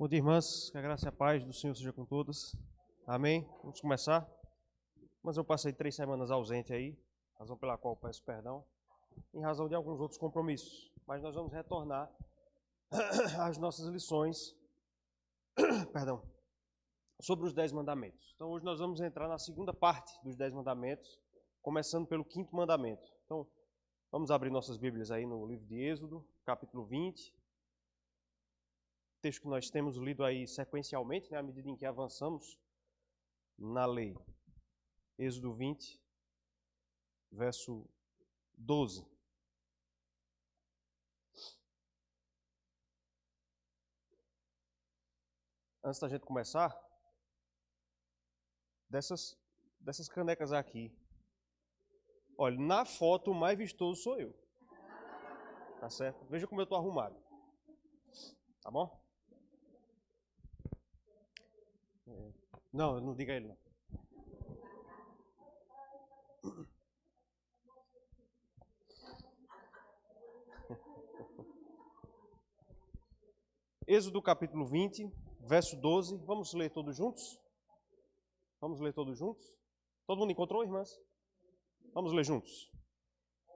Bom dia, irmãs, que a graça e a paz do Senhor seja com todas. Amém? Vamos começar. Mas eu passei 3 semanas ausente aí, razão pela qual peço perdão, em razão de alguns outros compromissos. Mas nós vamos retornar às nossas lições, perdão, sobre os 10 mandamentos. Então hoje nós vamos entrar na segunda parte dos 10 mandamentos, começando pelo 5º mandamento. Então vamos abrir nossas Bíblias aí no livro de Êxodo, capítulo 20. Texto que nós temos lido aí sequencialmente, né, à medida em que avançamos na lei. Êxodo 20, verso 12. Antes da gente começar, dessas canecas aqui, olha, na foto o mais vistoso sou eu. Tá certo? Veja como eu estou arrumado. Tá bom? Não, não diga ele não. Êxodo capítulo 20, verso 12. Vamos ler todos juntos? Vamos ler todos juntos? Todo mundo encontrou, irmãs? Vamos ler juntos.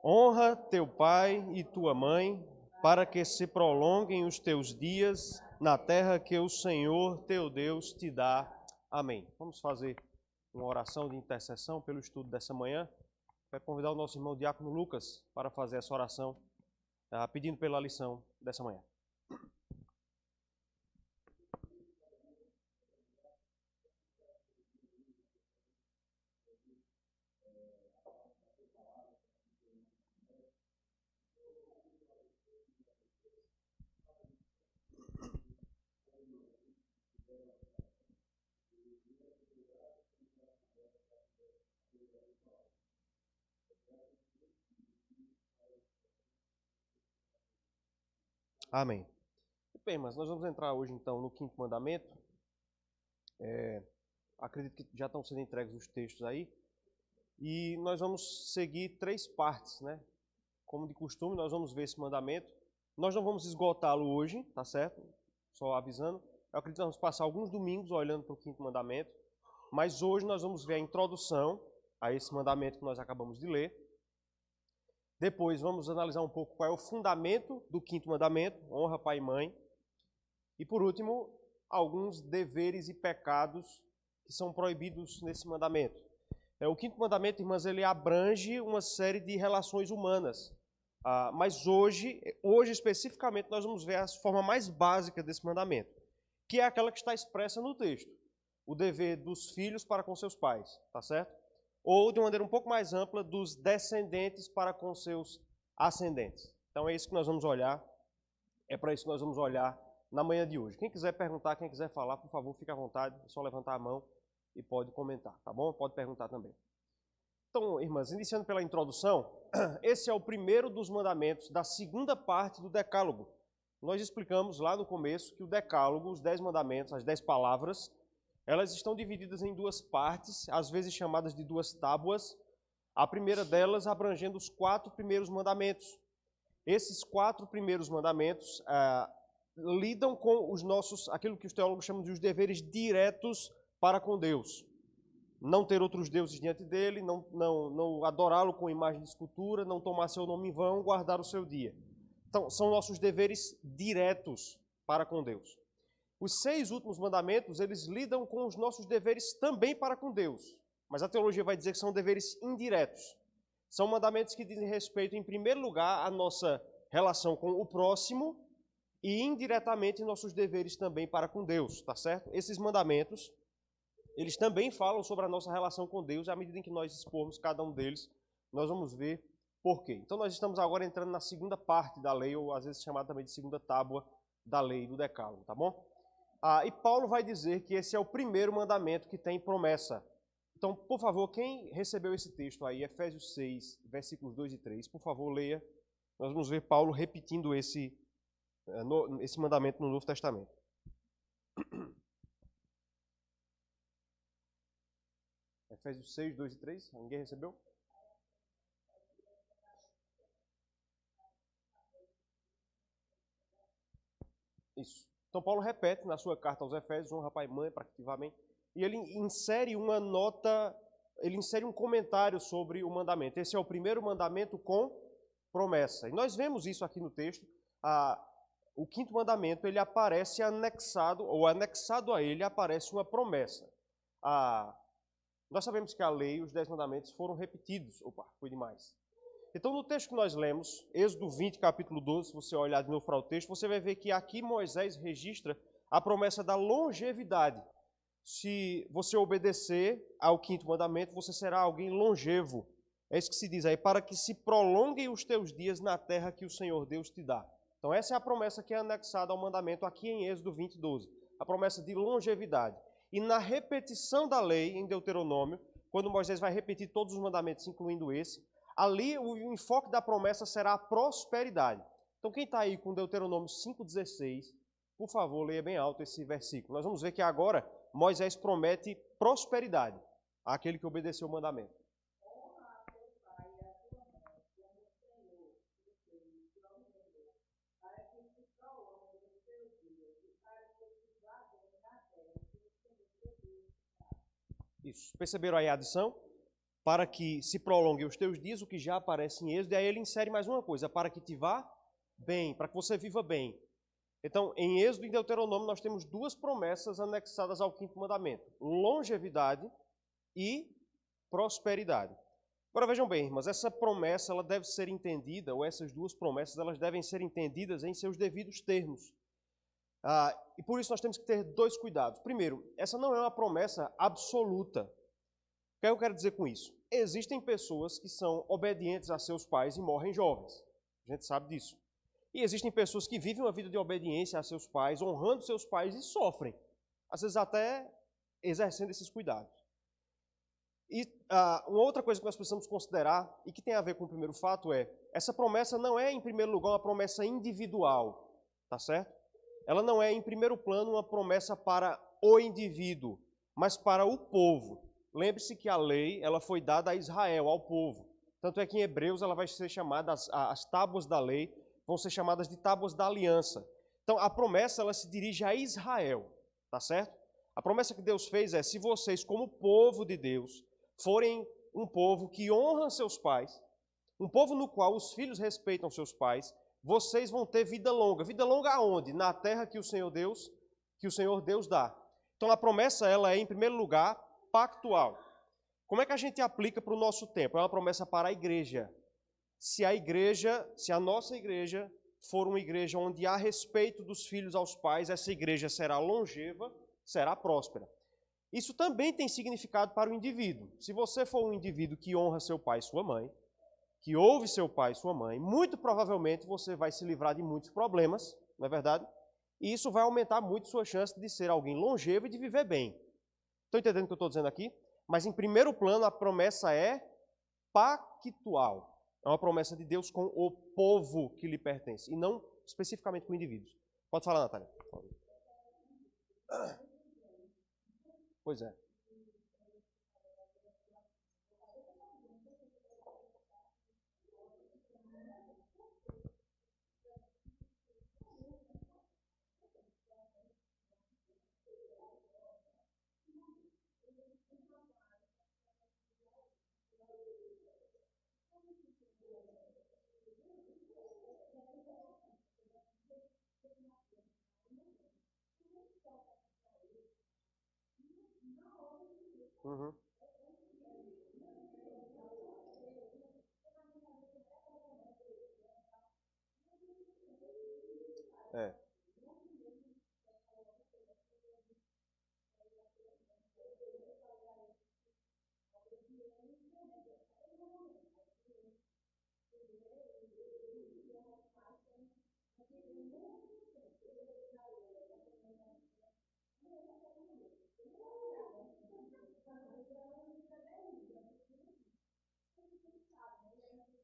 Honra teu pai e tua mãe, para que se prolonguem os teus dias na terra que o Senhor teu Deus te dá. Amém. Vamos fazer uma oração de intercessão pelo estudo dessa manhã. Quero convidar o nosso irmão Diácono Lucas para fazer essa oração, pedindo pela lição dessa manhã. Amém. Bem, mas nós vamos entrar hoje então no 5º mandamento. Acredito que já estão sendo entregues os textos aí. E nós vamos seguir 3 partes, né? Como de costume, nós vamos ver esse mandamento. Nós não vamos esgotá-lo hoje, tá certo? Só avisando. Eu acredito que nós vamos passar alguns domingos olhando para o 5º mandamento. Mas hoje nós vamos ver a introdução a esse mandamento que nós acabamos de ler. Depois vamos analisar um pouco qual é o fundamento do 5º mandamento, honra pai e mãe. E por último, alguns deveres e pecados que são proibidos nesse mandamento. O 5º mandamento, irmãs, ele abrange uma série de relações humanas. Mas hoje especificamente, nós vamos ver a forma mais básica desse mandamento, que é aquela que está expressa no texto. O dever dos filhos para com seus pais, tá certo? Ou, de uma maneira um pouco mais ampla, dos descendentes para com seus ascendentes. Então é isso que nós vamos olhar, é para isso que nós vamos olhar na manhã de hoje. Quem quiser perguntar, quem quiser falar, por favor, fique à vontade, é só levantar a mão e pode comentar, tá bom? Pode perguntar também. Então, irmãs, iniciando pela introdução, esse é o primeiro dos mandamentos da segunda parte do Decálogo. Nós explicamos lá no começo que o Decálogo, os 10 mandamentos, as 10 palavras, elas estão divididas em 2 partes, às vezes chamadas de 2 tábuas. A primeira delas abrangendo os 4 primeiros mandamentos. Esses 4 primeiros mandamentos lidam com aquilo que os teólogos chamam de os deveres diretos para com Deus. Não ter outros deuses diante dele, não adorá-lo com imagem de escultura, não tomar seu nome em vão, guardar o seu dia. Então, são nossos deveres diretos para com Deus. Os 6 últimos mandamentos, eles lidam com os nossos deveres também para com Deus. Mas a teologia vai dizer que são deveres indiretos. São mandamentos que dizem respeito, em primeiro lugar, à nossa relação com o próximo e indiretamente nossos deveres também para com Deus, tá certo? Esses mandamentos, eles também falam sobre a nossa relação com Deus, e à medida em que nós expormos cada um deles, nós vamos ver por quê. Então nós estamos agora entrando na segunda parte da lei, ou às vezes chamada também de segunda tábua da lei do Decálogo, tá bom? E Paulo vai dizer que esse é o primeiro mandamento que tem promessa. Então, por favor, quem recebeu esse texto aí, Efésios 6, versículos 2 e 3, por favor, leia. Nós vamos ver Paulo repetindo esse mandamento no Novo Testamento. Efésios 6, 2 e 3. Ninguém recebeu? Isso. Então Paulo repete na sua carta aos Efésios, honra pai e mãe, para que te vá bem, e ele insere uma nota, ele insere um comentário sobre o mandamento. Esse é o primeiro mandamento com promessa. E nós vemos isso aqui no texto. O quinto mandamento, ele aparece anexado, ou anexado a ele aparece uma promessa. Nós sabemos que a lei, os 10 mandamentos foram repetidos. Opa, foi demais. Então, no texto que nós lemos, Êxodo 20, capítulo 12, se você olhar de novo para o texto, você vai ver que aqui Moisés registra a promessa da longevidade. Se você obedecer ao quinto mandamento, você será alguém longevo. É isso que se diz aí, para que se prolonguem os teus dias na terra que o Senhor Deus te dá. Então, essa é a promessa que é anexada ao mandamento aqui em Êxodo 20, 12. A promessa de longevidade. E na repetição da lei, em Deuteronômio, quando Moisés vai repetir todos os mandamentos, incluindo esse, ali o enfoque da promessa será a prosperidade. Então, quem está aí com Deuteronômio 5,16, por favor, leia bem alto esse versículo. Nós vamos ver que agora Moisés promete prosperidade àquele que obedeceu o mandamento. Isso. Perceberam aí a adição? Para que se prolongue os teus dias, o que já aparece em Êxodo, e aí ele insere mais uma coisa, para que te vá bem, para que você viva bem. Então, em Êxodo e Deuteronômio, nós temos duas promessas anexadas ao quinto mandamento: longevidade e prosperidade. Agora vejam bem, irmãs, essa promessa ela deve ser entendida, ou essas duas promessas, elas devem ser entendidas em seus devidos termos. E por isso nós temos que ter dois cuidados. Primeiro, essa não é uma promessa absoluta. O que eu quero dizer com isso? Existem pessoas que são obedientes a seus pais e morrem jovens. A gente sabe disso. E existem pessoas que vivem uma vida de obediência a seus pais, honrando seus pais e sofrem. Às vezes até exercendo esses cuidados. E uma outra coisa que nós precisamos considerar, e que tem a ver com o primeiro fato, é essa promessa não é, em primeiro lugar, uma promessa individual, tá certo? Ela não é, em primeiro plano, uma promessa para o indivíduo, mas para o povo. Lembre-se que a lei ela foi dada a Israel, ao povo. Tanto é que em Hebreus ela vai ser chamada, as tábuas da lei vão ser chamadas de tábuas da aliança. Então a promessa ela se dirige a Israel, tá certo? A promessa que Deus fez é: se vocês, como povo de Deus, forem um povo que honra seus pais, um povo no qual os filhos respeitam seus pais, vocês vão ter vida longa. Vida longa aonde? Na terra que o Senhor Deus dá. Então a promessa ela é, em primeiro lugar, pactual. Como é que a gente aplica para o nosso tempo? É uma promessa para a igreja. Se a nossa igreja for uma igreja onde há respeito dos filhos aos pais, essa igreja será longeva, será próspera. Isso também tem significado para o indivíduo. Se você for um indivíduo que honra seu pai e sua mãe, que ouve seu pai e sua mãe, muito provavelmente você vai se livrar de muitos problemas, não é verdade? E isso vai aumentar muito sua chance de ser alguém longevo e de viver bem. Estão entendendo o que eu estou dizendo aqui? Mas em primeiro plano a promessa é pactual. É uma promessa de Deus com o povo que lhe pertence, e não especificamente com indivíduos. Pode falar, Natália. Pois é. Uhum. É.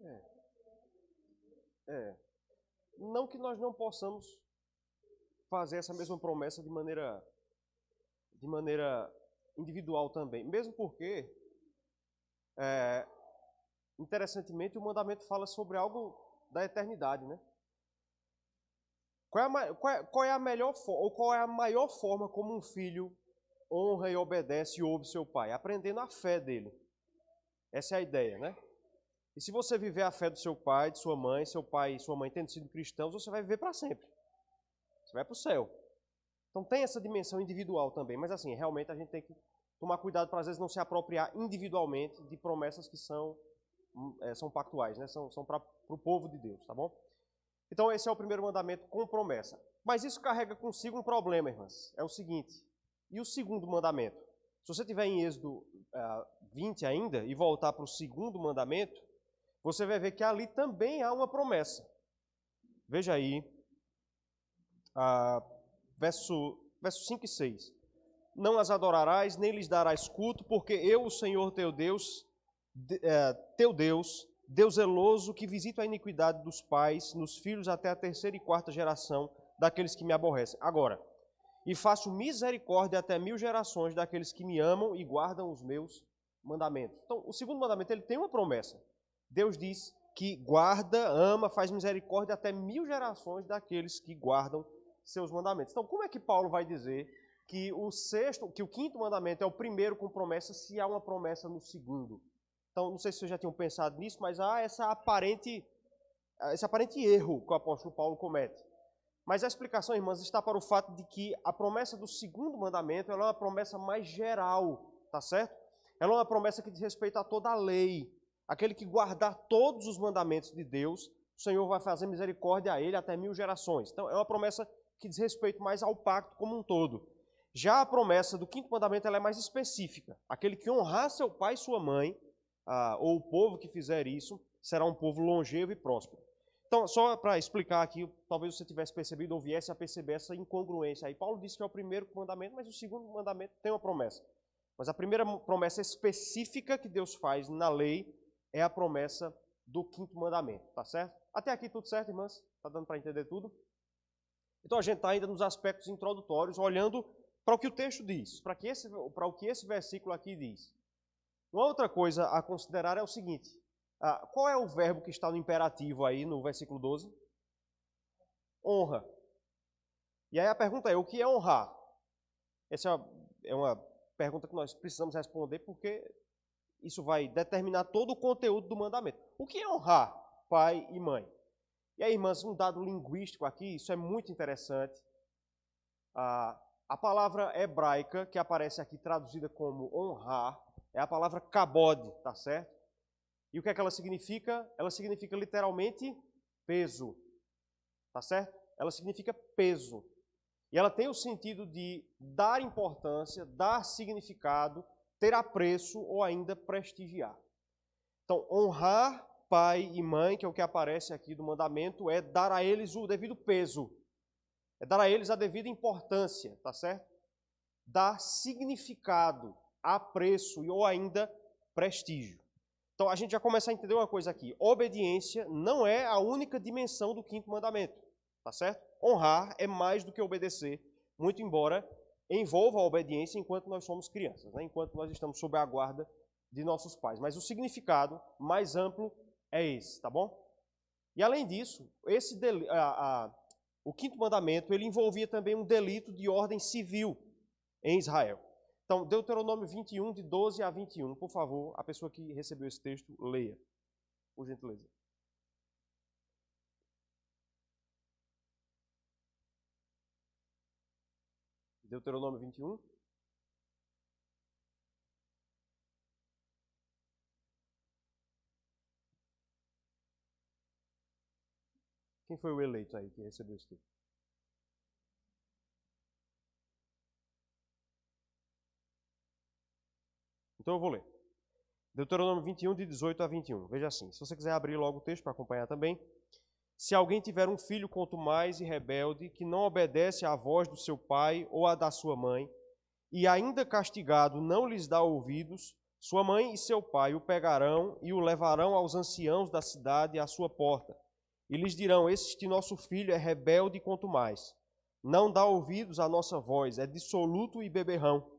É. É. Não que nós não possamos fazer essa mesma promessa de maneira individual também. Mesmo porque, interessantemente, o mandamento fala sobre algo da eternidade, né? Qual é a melhor ou qual é a maior forma como um filho honra e obedece e ouve seu pai? Aprendendo a fé dele. Essa é a ideia, né? E se você viver a fé do seu pai, de sua mãe, seu pai e sua mãe tendo sido cristãos, você vai viver para sempre. Você vai para o céu. Então tem essa dimensão individual também, mas assim, realmente a gente tem que tomar cuidado para às vezes não se apropriar individualmente de promessas que são pactuais, né? São para o povo de Deus, tá bom? Então esse é o primeiro mandamento com promessa. Mas isso carrega consigo um problema, irmãs. É o seguinte, e o segundo mandamento? Se você estiver em Êxodo 20 ainda e voltar para o segundo mandamento, você vai ver que ali também há uma promessa. Veja aí, verso 5 e 6. Não as adorarás, nem lhes darás culto, porque eu, o Senhor teu Deus, Deus zeloso, que visito a iniquidade dos pais nos filhos até a terceira e quarta geração daqueles que me aborrecem. Agora, e faço misericórdia até 1000 gerações daqueles que me amam e guardam os meus mandamentos. Então, o segundo mandamento, ele tem uma promessa. Deus diz que guarda, ama, faz misericórdia até 1000 gerações daqueles que guardam seus mandamentos. Então, como é que Paulo vai dizer que o quinto mandamento é o primeiro com promessa, se há uma promessa no segundo? Então, não sei se vocês já tinham pensado nisso, mas há esse aparente erro que o apóstolo Paulo comete. Mas a explicação, irmãs, está para o fato de que a promessa do segundo mandamento ela é uma promessa mais geral, tá certo? Ela é uma promessa que diz respeito a toda a lei. Aquele que guardar todos os mandamentos de Deus, o Senhor vai fazer misericórdia a ele até 1000 gerações. Então, é uma promessa que diz respeito mais ao pacto como um todo. Já a promessa do quinto mandamento ela é mais específica. Aquele que honrar seu pai e sua mãe, ou o povo que fizer isso, será um povo longevo e próspero. Então, só para explicar aqui, talvez você tivesse percebido ou viesse a perceber essa incongruência. Aí Paulo disse que é o primeiro mandamento, mas o segundo mandamento tem uma promessa. Mas a primeira promessa específica que Deus faz na lei é a promessa do quinto mandamento, tá certo? Até aqui tudo certo, irmãs? Tá dando para entender tudo? Então a gente está ainda nos aspectos introdutórios, olhando para o que o texto diz, para o que esse versículo aqui diz. Uma outra coisa a considerar é o seguinte, qual é o verbo que está no imperativo aí no versículo 12? Honra. E aí a pergunta é, o que é honrar? Essa é uma pergunta que nós precisamos responder porque isso vai determinar todo o conteúdo do mandamento. O que é honrar pai e mãe? E aí, irmãs, um dado linguístico aqui, isso é muito interessante. A palavra hebraica que aparece aqui traduzida como honrar é a palavra kabod, tá certo? E o que é que ela significa? Ela significa literalmente peso, tá certo? Ela significa peso. E ela tem o sentido de dar importância, dar significado, ter apreço ou ainda prestigiar. Então, honrar pai e mãe, que é o que aparece aqui do mandamento, é dar a eles o devido peso. É dar a eles a devida importância, tá certo? Dar significado, apreço ou ainda prestígio. Então, a gente já começa a entender uma coisa aqui. Obediência não é a única dimensão do quinto mandamento, tá certo? Honrar é mais do que obedecer, muito embora envolva a obediência enquanto nós somos crianças, né? Enquanto nós estamos sob a guarda de nossos pais. Mas o significado mais amplo é esse, tá bom? E além disso, o quinto mandamento ele envolvia também um delito de ordem civil em Israel. Então, Deuteronômio 21, de 12 a 21, por favor, a pessoa que recebeu esse texto, leia, por gentileza. Deuteronômio 21. Quem foi o eleito aí que recebeu esse texto? Então eu vou ler. Deuteronômio 21, de 18 a 21. Veja assim, se você quiser abrir logo o texto para acompanhar também. Se alguém tiver um filho contumaz e rebelde, que não obedece à voz do seu pai ou à da sua mãe, e ainda castigado não lhes dá ouvidos, sua mãe e seu pai o pegarão e o levarão aos anciãos da cidade à sua porta. E lhes dirão, este nosso filho é rebelde e contumaz. Não dá ouvidos à nossa voz, é dissoluto e beberrão.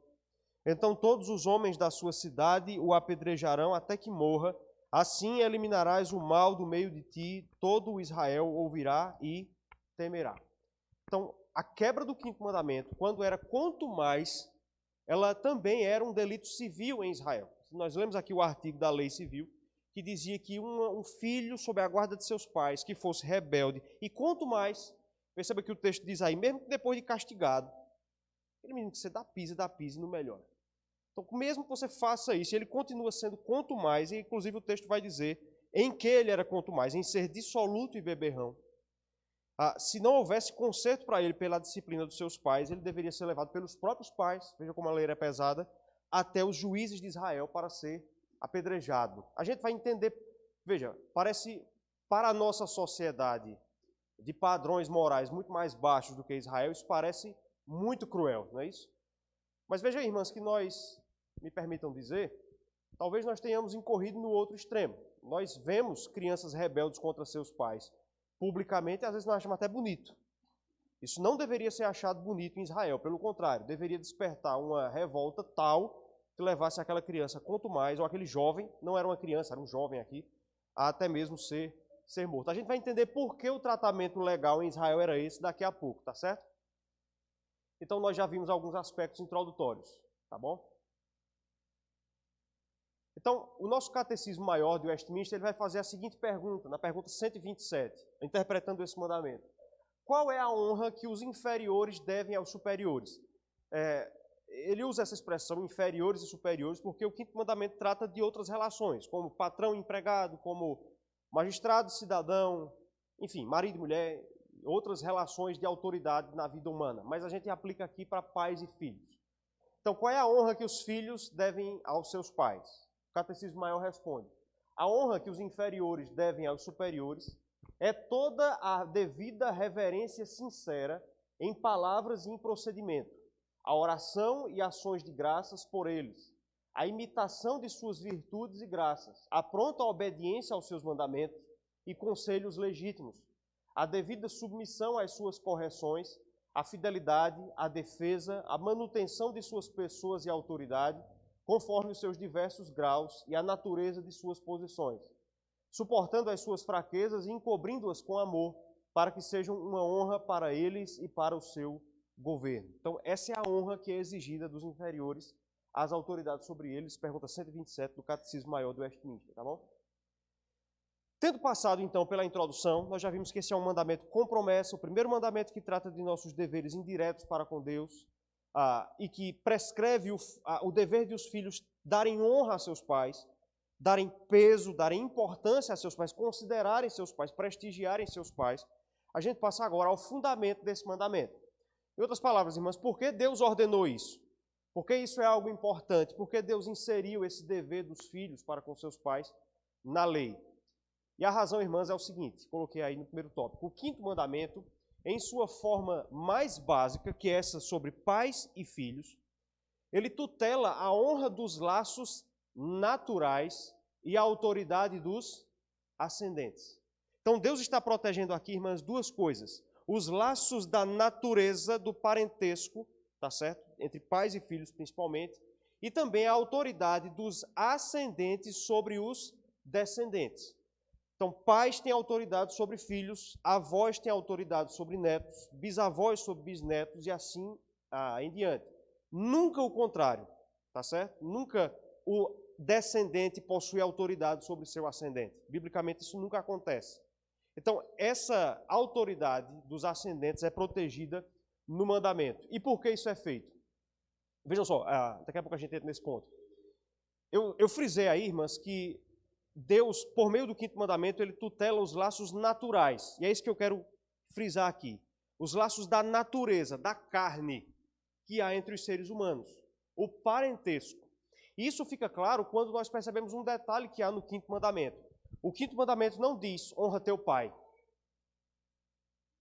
Então todos os homens da sua cidade o apedrejarão até que morra. Assim eliminarás o mal do meio de ti, todo o Israel ouvirá e temerá. Então, a quebra do quinto mandamento, quando era quanto mais, ela também era um delito civil em Israel. Nós lemos aqui o artigo da lei civil, que dizia que um filho sob a guarda de seus pais, que fosse rebelde, e quanto mais, perceba que o texto diz aí, mesmo que depois de castigado, aquele menino que você dá pisa no melhor. Então, mesmo que você faça isso, ele continua sendo quanto mais, e inclusive o texto vai dizer em que ele era quanto mais, em ser dissoluto e beberrão. Se não houvesse conserto para ele pela disciplina dos seus pais, ele deveria ser levado pelos próprios pais, veja como a lei era pesada, até os juízes de Israel para ser apedrejado. A gente vai entender, veja, parece para a nossa sociedade de padrões morais muito mais baixos do que Israel, isso parece muito cruel, não é isso? Mas veja, irmãs, que nós, me permitam dizer, talvez nós tenhamos incorrido no outro extremo. Nós vemos crianças rebeldes contra seus pais publicamente, e às vezes nós achamos até bonito. Isso não deveria ser achado bonito em Israel, pelo contrário, deveria despertar uma revolta tal que levasse aquela criança, quanto mais, ou aquele jovem, não era uma criança, era um jovem aqui, a até mesmo ser morto. A gente vai entender por que o tratamento legal em Israel era esse daqui a pouco, tá certo? Então nós já vimos alguns aspectos introdutórios, tá bom? Então, o nosso catecismo maior de Westminster, ele vai fazer a seguinte pergunta, na pergunta 127, interpretando esse mandamento. Qual é a honra que os inferiores devem aos superiores? Ele usa essa expressão, inferiores e superiores, porque o quinto mandamento trata de outras relações, como patrão e empregado, como magistrado e cidadão, enfim, marido e mulher, outras relações de autoridade na vida humana. Mas a gente aplica aqui para pais e filhos. Então, qual é a honra que os filhos devem aos seus pais? O Catecismo Maior responde: a honra que os inferiores devem aos superiores é toda a devida reverência sincera em palavras e em procedimento, a oração e ações de graças por eles, a imitação de suas virtudes e graças, a pronta obediência aos seus mandamentos e conselhos legítimos, a devida submissão às suas correções, a fidelidade, a defesa, a manutenção de suas pessoas e autoridade, conforme os seus diversos graus e a natureza de suas posições, suportando as suas fraquezas e encobrindo-as com amor, para que sejam uma honra para eles e para o seu governo. Então, essa é a honra que é exigida dos inferiores às autoridades sobre eles, pergunta 127 do Catecismo Maior do Westminster, tá bom? Tendo passado, então, pela introdução, nós já vimos que esse é um mandamento com promessa, o primeiro mandamento que trata de nossos deveres indiretos para com Deus, e que prescreve o dever de os filhos darem honra a seus pais, darem peso, darem importância a seus pais, considerarem seus pais, prestigiarem seus pais. A gente passa agora ao fundamento desse mandamento. Em outras palavras, irmãs, por que Deus ordenou isso? Por que isso é algo importante? Por que Deus inseriu esse dever dos filhos para com seus pais na lei? E a razão, irmãs, é o seguinte, coloquei aí no primeiro tópico. O quinto mandamento, em sua forma mais básica, que é essa sobre pais e filhos, ele tutela a honra dos laços naturais e a autoridade dos ascendentes. Então, Deus está protegendo aqui, irmãs, duas coisas. Os laços da natureza, do parentesco, tá certo? Entre pais e filhos, principalmente, e também a autoridade dos ascendentes sobre os descendentes. Então, pais têm autoridade sobre filhos, avós têm autoridade sobre netos, bisavós sobre bisnetos e assim em diante. Nunca o contrário, tá certo? Nunca o descendente possui autoridade sobre seu ascendente. Biblicamente, isso nunca acontece. Então, essa autoridade dos ascendentes é protegida no mandamento. E por que isso é feito? Vejam só, daqui a pouco a gente entra nesse ponto. Eu frisei aí, irmãs, que Deus, por meio do quinto mandamento, ele tutela os laços naturais. E é isso que eu quero frisar aqui. Os laços da natureza, da carne, que há entre os seres humanos. O parentesco. E isso fica claro quando nós percebemos um detalhe que há no quinto mandamento. O quinto mandamento não diz, honra teu pai.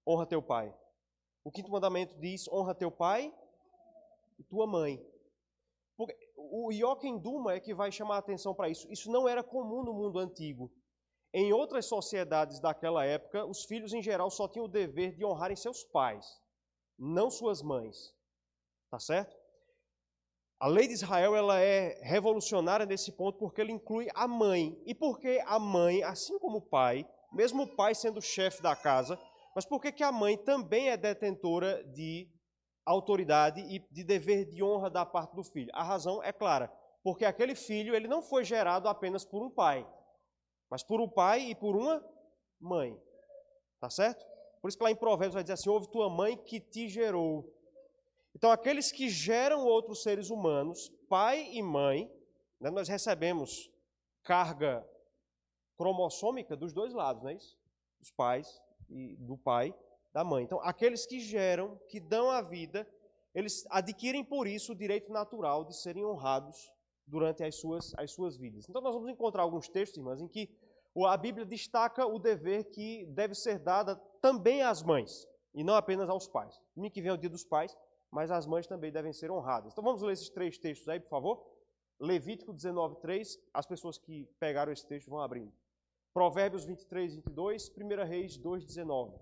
Honra teu pai. O quinto mandamento diz, honra teu pai e tua mãe. Porque o Joachim Duma é que vai chamar a atenção para isso. Isso não era comum no mundo antigo. Em outras sociedades daquela época, os filhos em geral só tinham o dever de honrarem seus pais, não suas mães. Tá certo? A lei de Israel ela é revolucionária nesse ponto porque ela inclui a mãe. E porque a mãe, assim como o pai, mesmo o pai sendo o chefe da casa, Mas por que que a mãe também é detentora de autoridade e de dever de honra da parte do filho? A razão é clara, porque aquele filho ele não foi gerado apenas por um pai, mas por um pai e por uma mãe. Tá certo? Por isso que lá em Provérbios vai dizer assim, ouve tua mãe que te gerou. Então, aqueles que geram outros seres humanos, pai e mãe, né, nós recebemos carga cromossômica dos dois lados, não é isso? Dos pais e do pai, da mãe. Então, aqueles que geram, que dão a vida, eles adquirem por isso o direito natural de serem honrados durante as suas vidas. Então, nós vamos encontrar alguns textos, irmãs, em que a Bíblia destaca o dever que deve ser dado também às mães, e não apenas aos pais. Domingo que vem é o dia dos pais, mas as mães também devem ser honradas. Então vamos ler esses três textos aí, por favor. Levítico 19:3, as pessoas que pegaram esse texto vão abrindo. Provérbios 23:22, 1 Reis 2:19.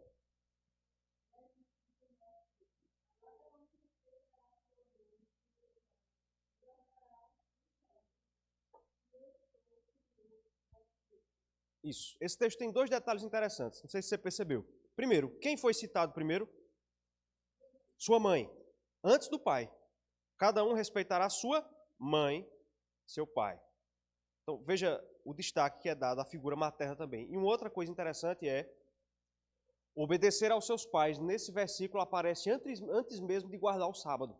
Isso. Esse texto tem dois detalhes interessantes, não sei se você percebeu. Primeiro, quem foi citado primeiro? Sua mãe, antes do pai. Cada um respeitará sua mãe, seu pai. Então, veja o destaque que é dado à figura materna também. E uma outra coisa interessante é obedecer aos seus pais. Nesse versículo aparece antes mesmo de guardar o sábado.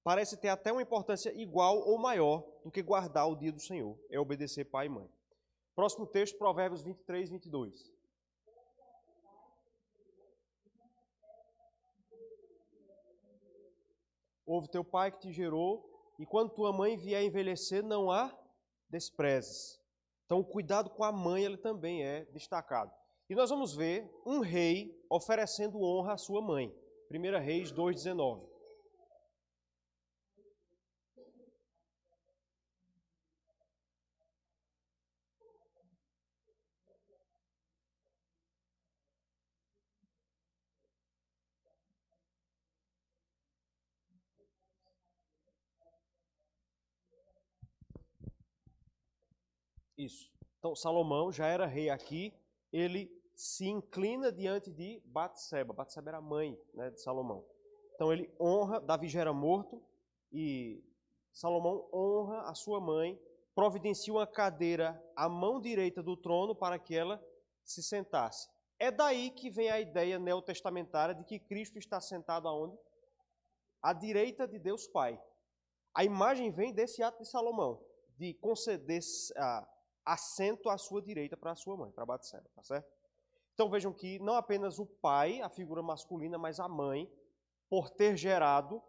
Parece ter até uma importância igual ou maior do que guardar o dia do Senhor. É obedecer pai e mãe. Próximo texto, Provérbios 23:22. Ouve teu pai que te gerou, e quando tua mãe vier envelhecer, não há desprezes. Então, o cuidado com a mãe ele também é destacado. E nós vamos ver um rei oferecendo honra à sua mãe. 1 Reis 2:19. Isso. Então, Salomão já era rei aqui, ele se inclina diante de Batseba. Batseba era a mãe, né, de Salomão. Então, ele honra, Davi já era morto, e Salomão honra a sua mãe, providencia uma cadeira à mão direita do trono para que ela se sentasse. É daí que vem a ideia neotestamentária de que Cristo está sentado aonde? À direita de Deus Pai. A imagem vem desse ato de Salomão, de conceder assento à sua direita para a sua mãe, para Batseba, tá certo? Então vejam que não apenas o pai, a figura masculina, mas a mãe, por ter gerado,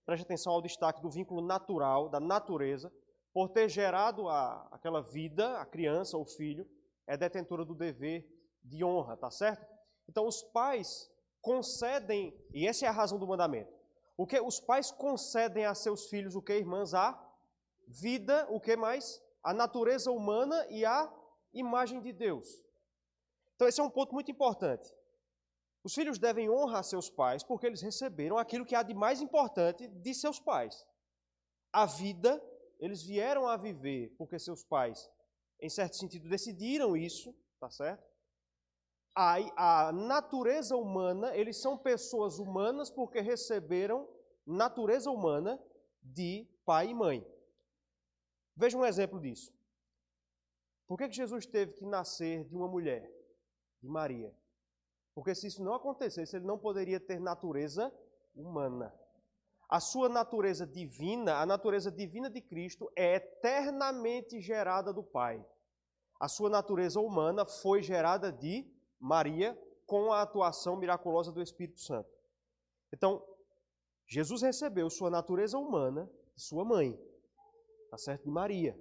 preste atenção ao destaque do vínculo natural, da natureza, por ter gerado aquela vida, a criança, o filho, é detentora do dever de honra, tá certo? Então os pais concedem, e essa é a razão do mandamento, o que os pais concedem a seus filhos, o que, irmãs? A vida, o que mais? A natureza humana e a imagem de Deus. Então esse é um ponto muito importante. Os filhos devem honrar seus pais porque eles receberam aquilo que há de mais importante de seus pais. A vida, eles vieram a viver porque seus pais, em certo sentido, decidiram isso, tá certo? A natureza humana, eles são pessoas humanas porque receberam natureza humana de pai e mãe. Veja um exemplo disso. Por que Jesus teve que nascer de uma mulher, de Maria? Porque se isso não acontecesse, ele não poderia ter natureza humana. A sua natureza divina, a natureza divina de Cristo, é eternamente gerada do Pai. A sua natureza humana foi gerada de Maria com a atuação miraculosa do Espírito Santo. Então, Jesus recebeu sua natureza humana de sua mãe, tá certo? De Maria.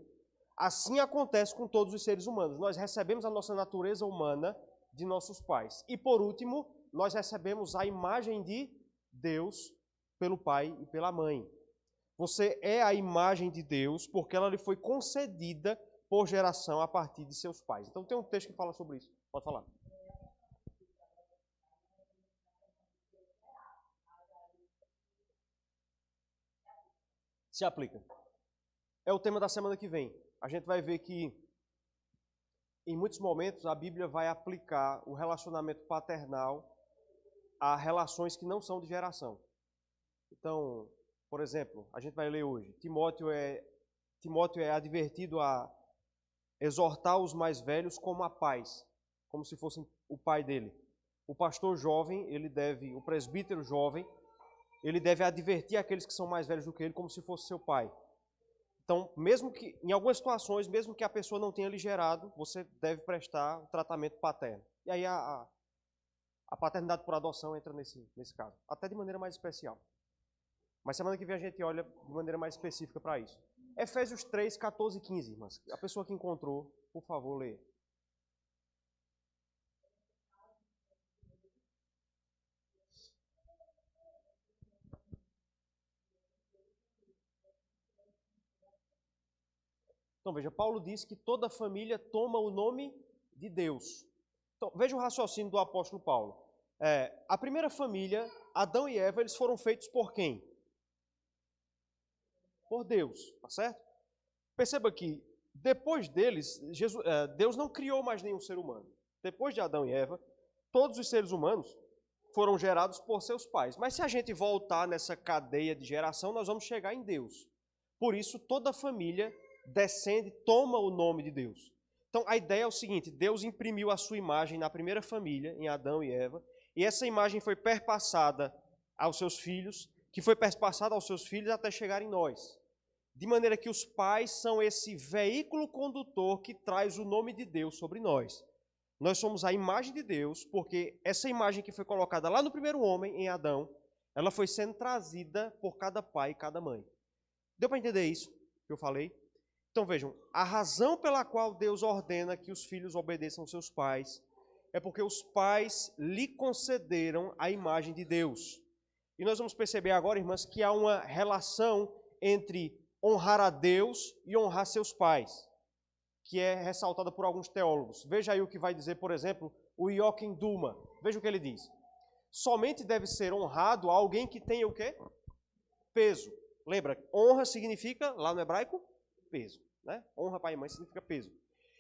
Assim acontece com todos os seres humanos. Nós recebemos a nossa natureza humana de nossos pais. E por último, nós recebemos a imagem de Deus pelo pai e pela mãe. Você é a imagem de Deus porque ela lhe foi concedida por geração a partir de seus pais. Então tem um texto que fala sobre isso. Pode falar. Se aplica. É o tema da semana que vem. A gente vai ver que em muitos momentos, a Bíblia vai aplicar o relacionamento paternal a relações que não são de geração. Então, por exemplo, a gente vai ler hoje, Timóteo é advertido a exortar os mais velhos como a pais, como se fossem o pai dele. O pastor jovem, o presbítero jovem, ele deve advertir aqueles que são mais velhos do que ele como se fosse seu pai. Então, mesmo que, em algumas situações, mesmo que a pessoa não tenha lhe gerado, você deve prestar o tratamento paterno. E aí a paternidade por adoção entra nesse caso, até de maneira mais especial. Mas semana que vem a gente olha de maneira mais específica para isso. Efésios 3, 14 e 15, irmãs. A pessoa que encontrou, por favor, lê. Então veja, Paulo diz que toda família toma o nome de Deus. Então veja o raciocínio do apóstolo Paulo. A primeira família, Adão e Eva, eles foram feitos por quem? Por Deus, tá certo? Perceba que depois deles, Deus não criou mais nenhum ser humano. Depois de Adão e Eva, todos os seres humanos foram gerados por seus pais. Mas se a gente voltar nessa cadeia de geração, nós vamos chegar em Deus. Por isso, toda família descende, toma o nome de Deus. Então, a ideia é o seguinte, Deus imprimiu a sua imagem na primeira família, em Adão e Eva, e essa imagem foi perpassada aos seus filhos, que foi perpassada aos seus filhos até chegar em nós. De maneira que os pais são esse veículo condutor que traz o nome de Deus sobre nós. Nós somos a imagem de Deus, porque essa imagem que foi colocada lá no primeiro homem, em Adão, ela foi sendo trazida por cada pai e cada mãe. Deu para entender isso que eu falei? Então vejam, a razão pela qual Deus ordena que os filhos obedeçam seus pais é porque os pais lhe concederam a imagem de Deus. E nós vamos perceber agora, irmãs, que há uma relação entre honrar a Deus e honrar seus pais, que é ressaltada por alguns teólogos. Veja aí o que vai dizer, por exemplo, o Joachim Duma. Veja o que ele diz. Somente deve ser honrado alguém que tenha o quê? Peso. Lembra, honra significa, lá no hebraico, peso. Né? Honra pai e mãe significa peso.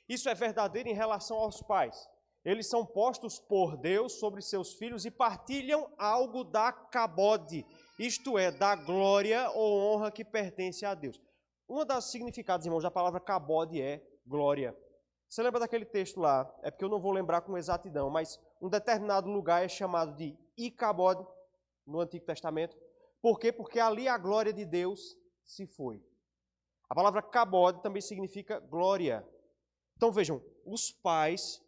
Isso é verdadeiro em relação aos pais. Eles são postos por Deus sobre seus filhos e partilham algo da kabod, isto é, da glória ou honra que pertence a Deus. Uma das significados, irmãos, da palavra kabod é glória. Você lembra daquele texto lá? É porque eu não vou lembrar com exatidão, mas um determinado lugar é chamado de Icabod, no Antigo Testamento. Por quê? Porque ali a glória de Deus se foi. A palavra kabod também significa glória. Então vejam, os pais,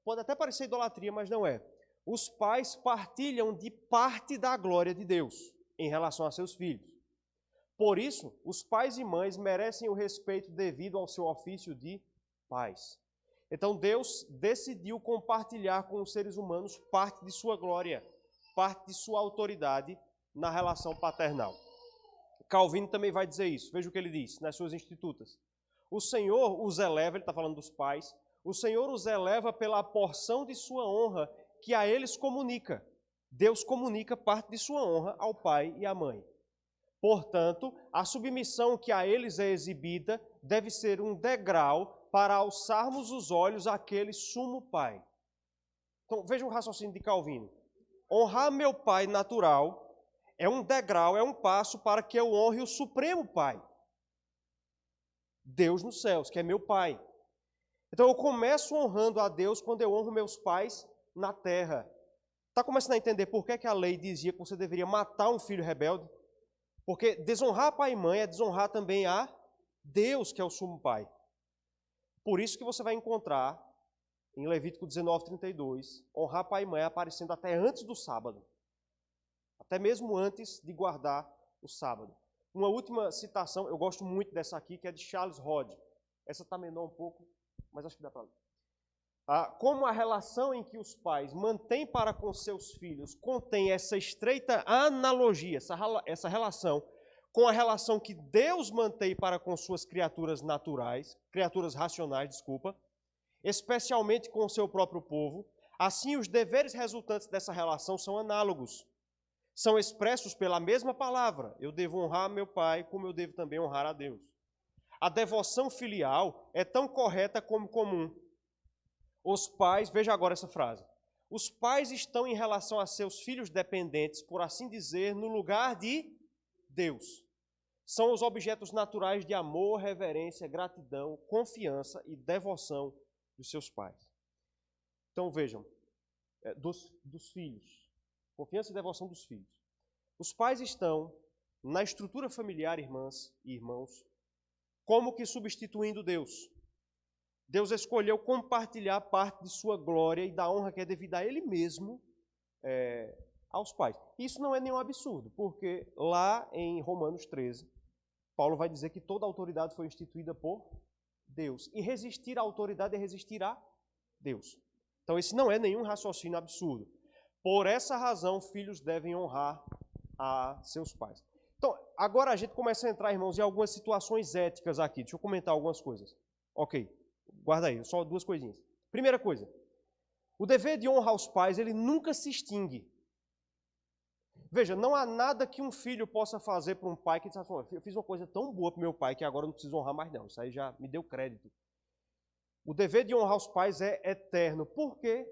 pode até parecer idolatria, mas não é. Os pais partilham de parte da glória de Deus em relação a seus filhos. Por isso, os pais e mães merecem o respeito devido ao seu ofício de pais. Então Deus decidiu compartilhar com os seres humanos parte de sua glória, parte de sua autoridade na relação paternal. Calvino também vai dizer isso. Veja o que ele diz nas suas Institutas. O Senhor os eleva, ele está falando dos pais, o Senhor os eleva pela porção de sua honra que a eles comunica. Deus comunica parte de sua honra ao pai e à mãe. Portanto, a submissão que a eles é exibida deve ser um degrau para alçarmos os olhos àquele sumo pai. Então, veja o raciocínio de Calvino. Honrar meu pai natural é um degrau, é um passo para que eu honre o supremo pai. Deus nos céus, que é meu pai. Então eu começo honrando a Deus quando eu honro meus pais na terra. Está começando a entender por que a lei dizia que você deveria matar um filho rebelde? Porque desonrar pai e mãe é desonrar também a Deus, que é o sumo pai. Por isso que você vai encontrar em Levítico 19:32, honrar pai e mãe aparecendo até antes do sábado. Até mesmo antes de guardar o sábado. Uma última citação, eu gosto muito dessa aqui, que é de Charles Hodge. Essa está menor um pouco, mas acho que dá para ler. Como a relação em que os pais mantêm para com seus filhos contém essa estreita analogia, essa relação, com a relação que Deus mantém para com suas criaturas naturais, criaturas racionais, especialmente com o seu próprio povo, assim os deveres resultantes dessa relação são análogos. São expressos pela mesma palavra. Eu devo honrar meu pai, como eu devo também honrar a Deus. A devoção filial é tão correta como comum. Os pais, veja agora essa frase. Os pais estão em relação a seus filhos dependentes, por assim dizer, no lugar de Deus. São os objetos naturais de amor, reverência, gratidão, confiança e devoção dos seus pais. Então vejam, dos filhos. Confiança e devoção dos filhos. Os pais estão na estrutura familiar, irmãs e irmãos, como que substituindo Deus. Deus escolheu compartilhar parte de sua glória e da honra que é devida a Ele mesmo aos pais. Isso não é nenhum absurdo, porque lá em Romanos 13, Paulo vai dizer que toda autoridade foi instituída por Deus. E resistir à autoridade é resistir a Deus. Então esse não é nenhum raciocínio absurdo. Por essa razão, filhos devem honrar a seus pais. Então, agora a gente começa a entrar, irmãos, em algumas situações éticas aqui. Deixa eu comentar algumas coisas. Ok, guarda aí, só duas coisinhas. Primeira coisa, o dever de honra aos pais, ele nunca se extingue. Veja, não há nada que um filho possa fazer para um pai que diz assim, eu fiz uma coisa tão boa para meu pai que agora eu não preciso honrar mais não. Isso aí já me deu crédito. O dever de honrar os pais é eterno. Por quê?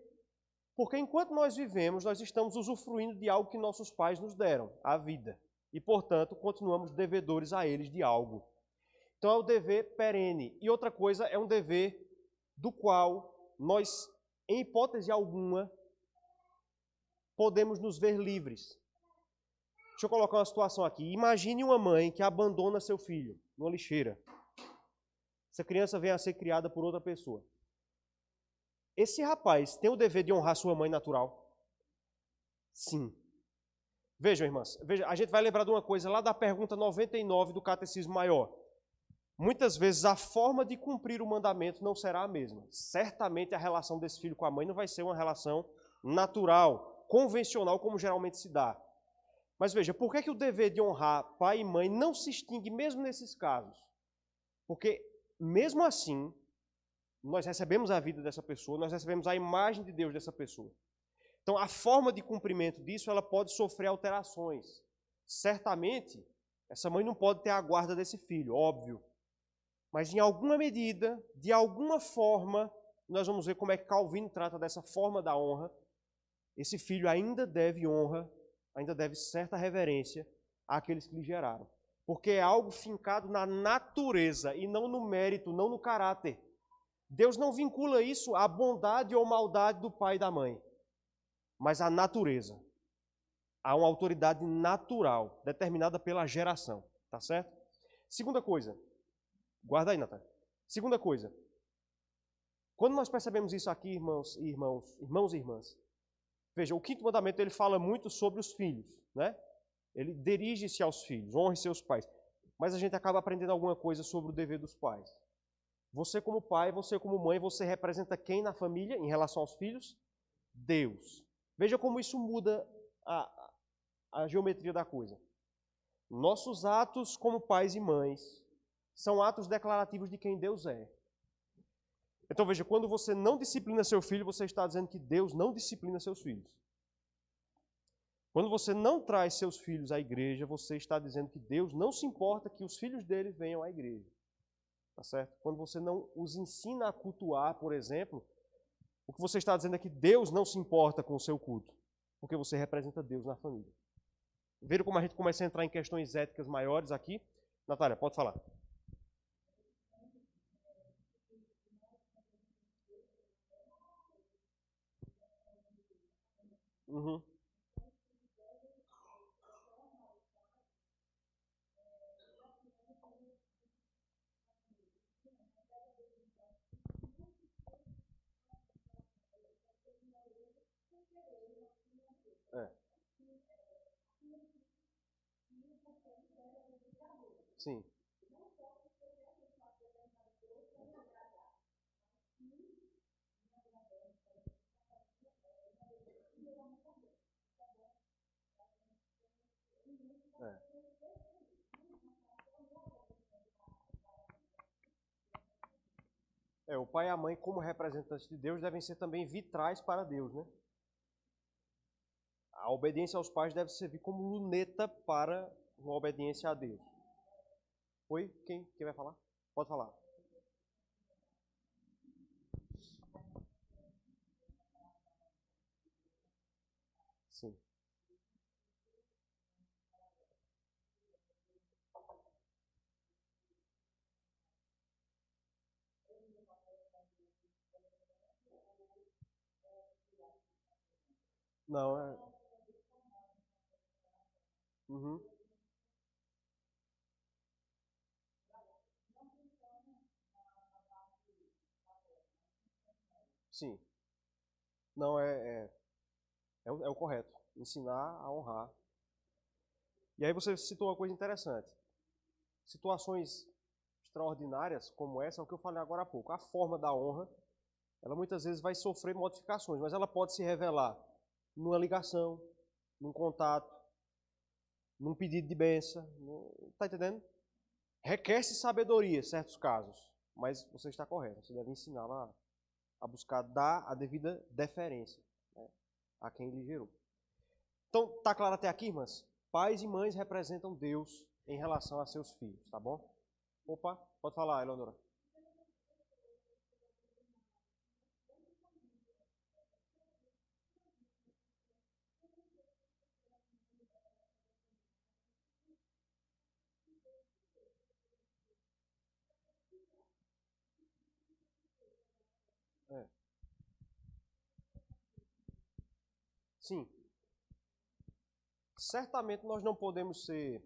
Porque enquanto nós vivemos, nós estamos usufruindo de algo que nossos pais nos deram, a vida. E, portanto, continuamos devedores a eles de algo. Então é o dever perene. E outra coisa, é um dever do qual nós, em hipótese alguma, podemos nos ver livres. Deixa eu colocar uma situação aqui. Imagine uma mãe que abandona seu filho numa lixeira. Essa criança vem a ser criada por outra pessoa. Esse rapaz tem o dever de honrar sua mãe natural? Sim. Vejam, irmãs, a gente vai lembrar de uma coisa lá da pergunta 99 do Catecismo Maior. Muitas vezes a forma de cumprir o mandamento não será a mesma. Certamente a relação desse filho com a mãe não vai ser uma relação natural, convencional, como geralmente se dá. Mas veja, por que o dever de honrar pai e mãe não se extingue mesmo nesses casos? Porque, mesmo assim, nós recebemos a vida dessa pessoa, nós recebemos a imagem de Deus dessa pessoa. Então, a forma de cumprimento disso, ela pode sofrer alterações. Certamente, essa mãe não pode ter a guarda desse filho, óbvio. Mas, em alguma medida, de alguma forma, nós vamos ver como é que Calvino trata dessa forma da honra. Esse filho ainda deve honra, ainda deve certa reverência àqueles que lhe geraram. Porque é algo fincado na natureza e não no mérito, não no caráter. Deus não vincula isso à bondade ou maldade do pai e da mãe, mas à natureza. Há uma autoridade natural, determinada pela geração. Tá certo? Segunda coisa. Guarda aí, Natália. Segunda coisa. Quando nós percebemos isso aqui, irmãos e irmãs, veja, o quinto mandamento ele fala muito sobre os filhos, né? Ele dirige-se aos filhos, honre seus pais. Mas a gente acaba aprendendo alguma coisa sobre o dever dos pais. Você como pai, você como mãe, você representa quem na família em relação aos filhos? Deus. Veja como isso muda a geometria da coisa. Nossos atos como pais e mães são atos declarativos de quem Deus é. Então veja, quando você não disciplina seu filho, você está dizendo que Deus não disciplina seus filhos. Quando você não traz seus filhos à igreja, você está dizendo que Deus não se importa que os filhos dele venham à igreja. Tá certo? Quando você não os ensina a cultuar, por exemplo, o que você está dizendo é que Deus não se importa com o seu culto, porque você representa Deus na família. Viram como a gente começa a entrar em questões éticas maiores aqui? Natália, pode falar. Uhum. É. Sim. É. O pai e a mãe, como representantes de Deus, devem ser também vitrais para Deus, né? A obediência aos pais deve servir como luneta para uma obediência a Deus. Oi? Quem vai falar? Pode falar. Não, é. Uhum, sim. Não, é o correto. Ensinar a honrar. E aí você citou uma coisa interessante. Situações extraordinárias como essa, é o que eu falei agora há pouco. A forma da honra, ela muitas vezes vai sofrer modificações, mas ela pode se revelar numa ligação, num contato, num pedido de bênção. Tá entendendo? Requer-se sabedoria em certos casos, mas você está correto. Você deve ensiná-la a buscar dar a devida deferência, né, a quem lhe gerou. Então, tá claro até aqui, irmãs? Pais e mães representam Deus em relação a seus filhos, tá bom? Opa, pode falar, Eleonora. É. Sim, certamente nós não podemos ser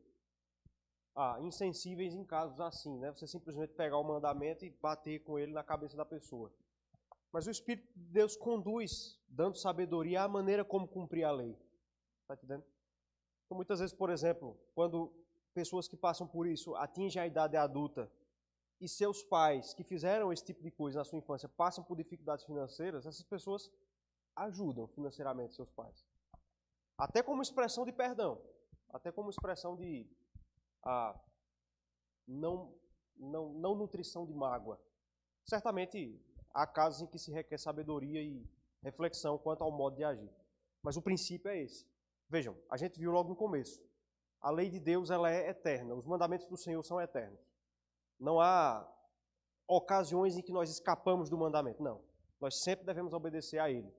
insensíveis em casos assim, né? Você simplesmente pegar o mandamento e bater com ele na cabeça da pessoa. Mas o Espírito de Deus conduz, dando sabedoria à maneira como cumprir a lei. Tá entendendo? Então, muitas vezes, por exemplo, quando pessoas que passam por isso atingem a idade adulta e seus pais que fizeram esse tipo de coisa na sua infância passam por dificuldades financeiras, essas pessoas ajudam financeiramente seus pais. Até como expressão de perdão, até como expressão de ah, não, não nutrição de mágoa. Certamente há casos em que se requer sabedoria e reflexão quanto ao modo de agir. Mas o princípio é esse. Vejam, a gente viu logo no começo. A lei de Deus ela é eterna. Os mandamentos do Senhor são eternos. Não há ocasiões em que nós escapamos do mandamento. Não. Nós sempre devemos obedecer a ele.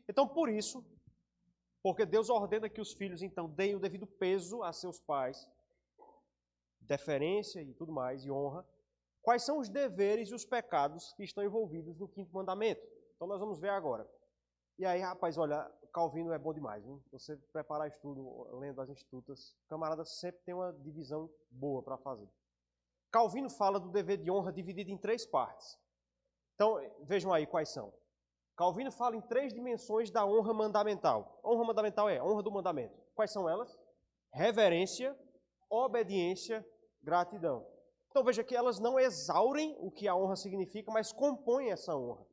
Então, por isso, porque Deus ordena que os filhos, então, deem o devido peso a seus pais, deferência e tudo mais, e honra, quais são os deveres e os pecados que estão envolvidos no quinto mandamento. Então, nós vamos ver agora. E aí, rapaz, olha, Calvino é bom demais, hein? Você preparar estudo, lendo as institutas, camarada sempre tem uma divisão boa para fazer. Calvino fala do dever de honra dividido em três partes. Então, vejam aí quais são. Calvino fala em três dimensões da honra mandamental. A honra mandamental é a honra do mandamento. Quais são elas? Reverência, obediência, gratidão. Então veja que elas não exaurem o que a honra significa, mas compõem essa honra.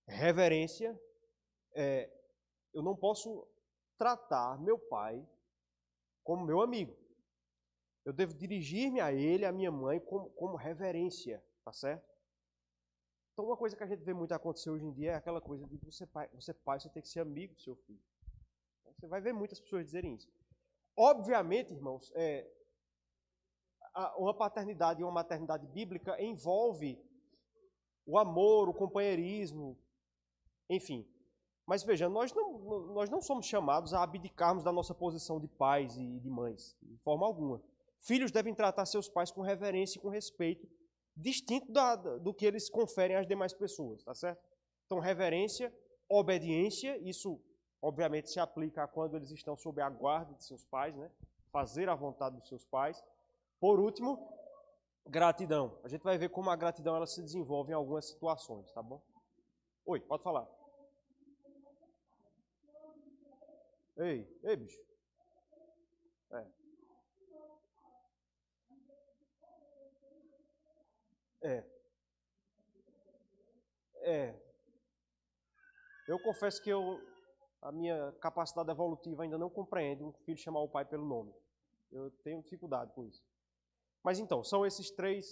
Reverência, eu não posso tratar meu pai como meu amigo. Eu devo dirigir-me a ele, a minha mãe, como reverência, tá certo? Então, uma coisa que a gente vê muito acontecer hoje em dia é aquela coisa de você pai, você tem que ser amigo do seu filho. Você vai ver muitas pessoas dizerem isso. Obviamente, irmãos, uma paternidade e uma maternidade bíblica envolve o amor, o companheirismo, enfim. Mas veja, nós não somos chamados a abdicarmos da nossa posição de pais e de mães, de forma alguma. Filhos devem tratar seus pais com reverência e com respeito, distinto do que eles conferem às demais pessoas, tá certo? Então, reverência, obediência, isso obviamente se aplica a quando eles estão sob a guarda de seus pais, né? Fazer a vontade dos seus pais. Por último, gratidão. A gente vai ver como a gratidão ela se desenvolve em algumas situações, tá bom? Oi, pode falar. Ei, bicho. É, é, é. Eu confesso que a minha capacidade evolutiva ainda não compreende um filho chamar o pai pelo nome. Eu tenho dificuldade com isso. Mas então, são esses três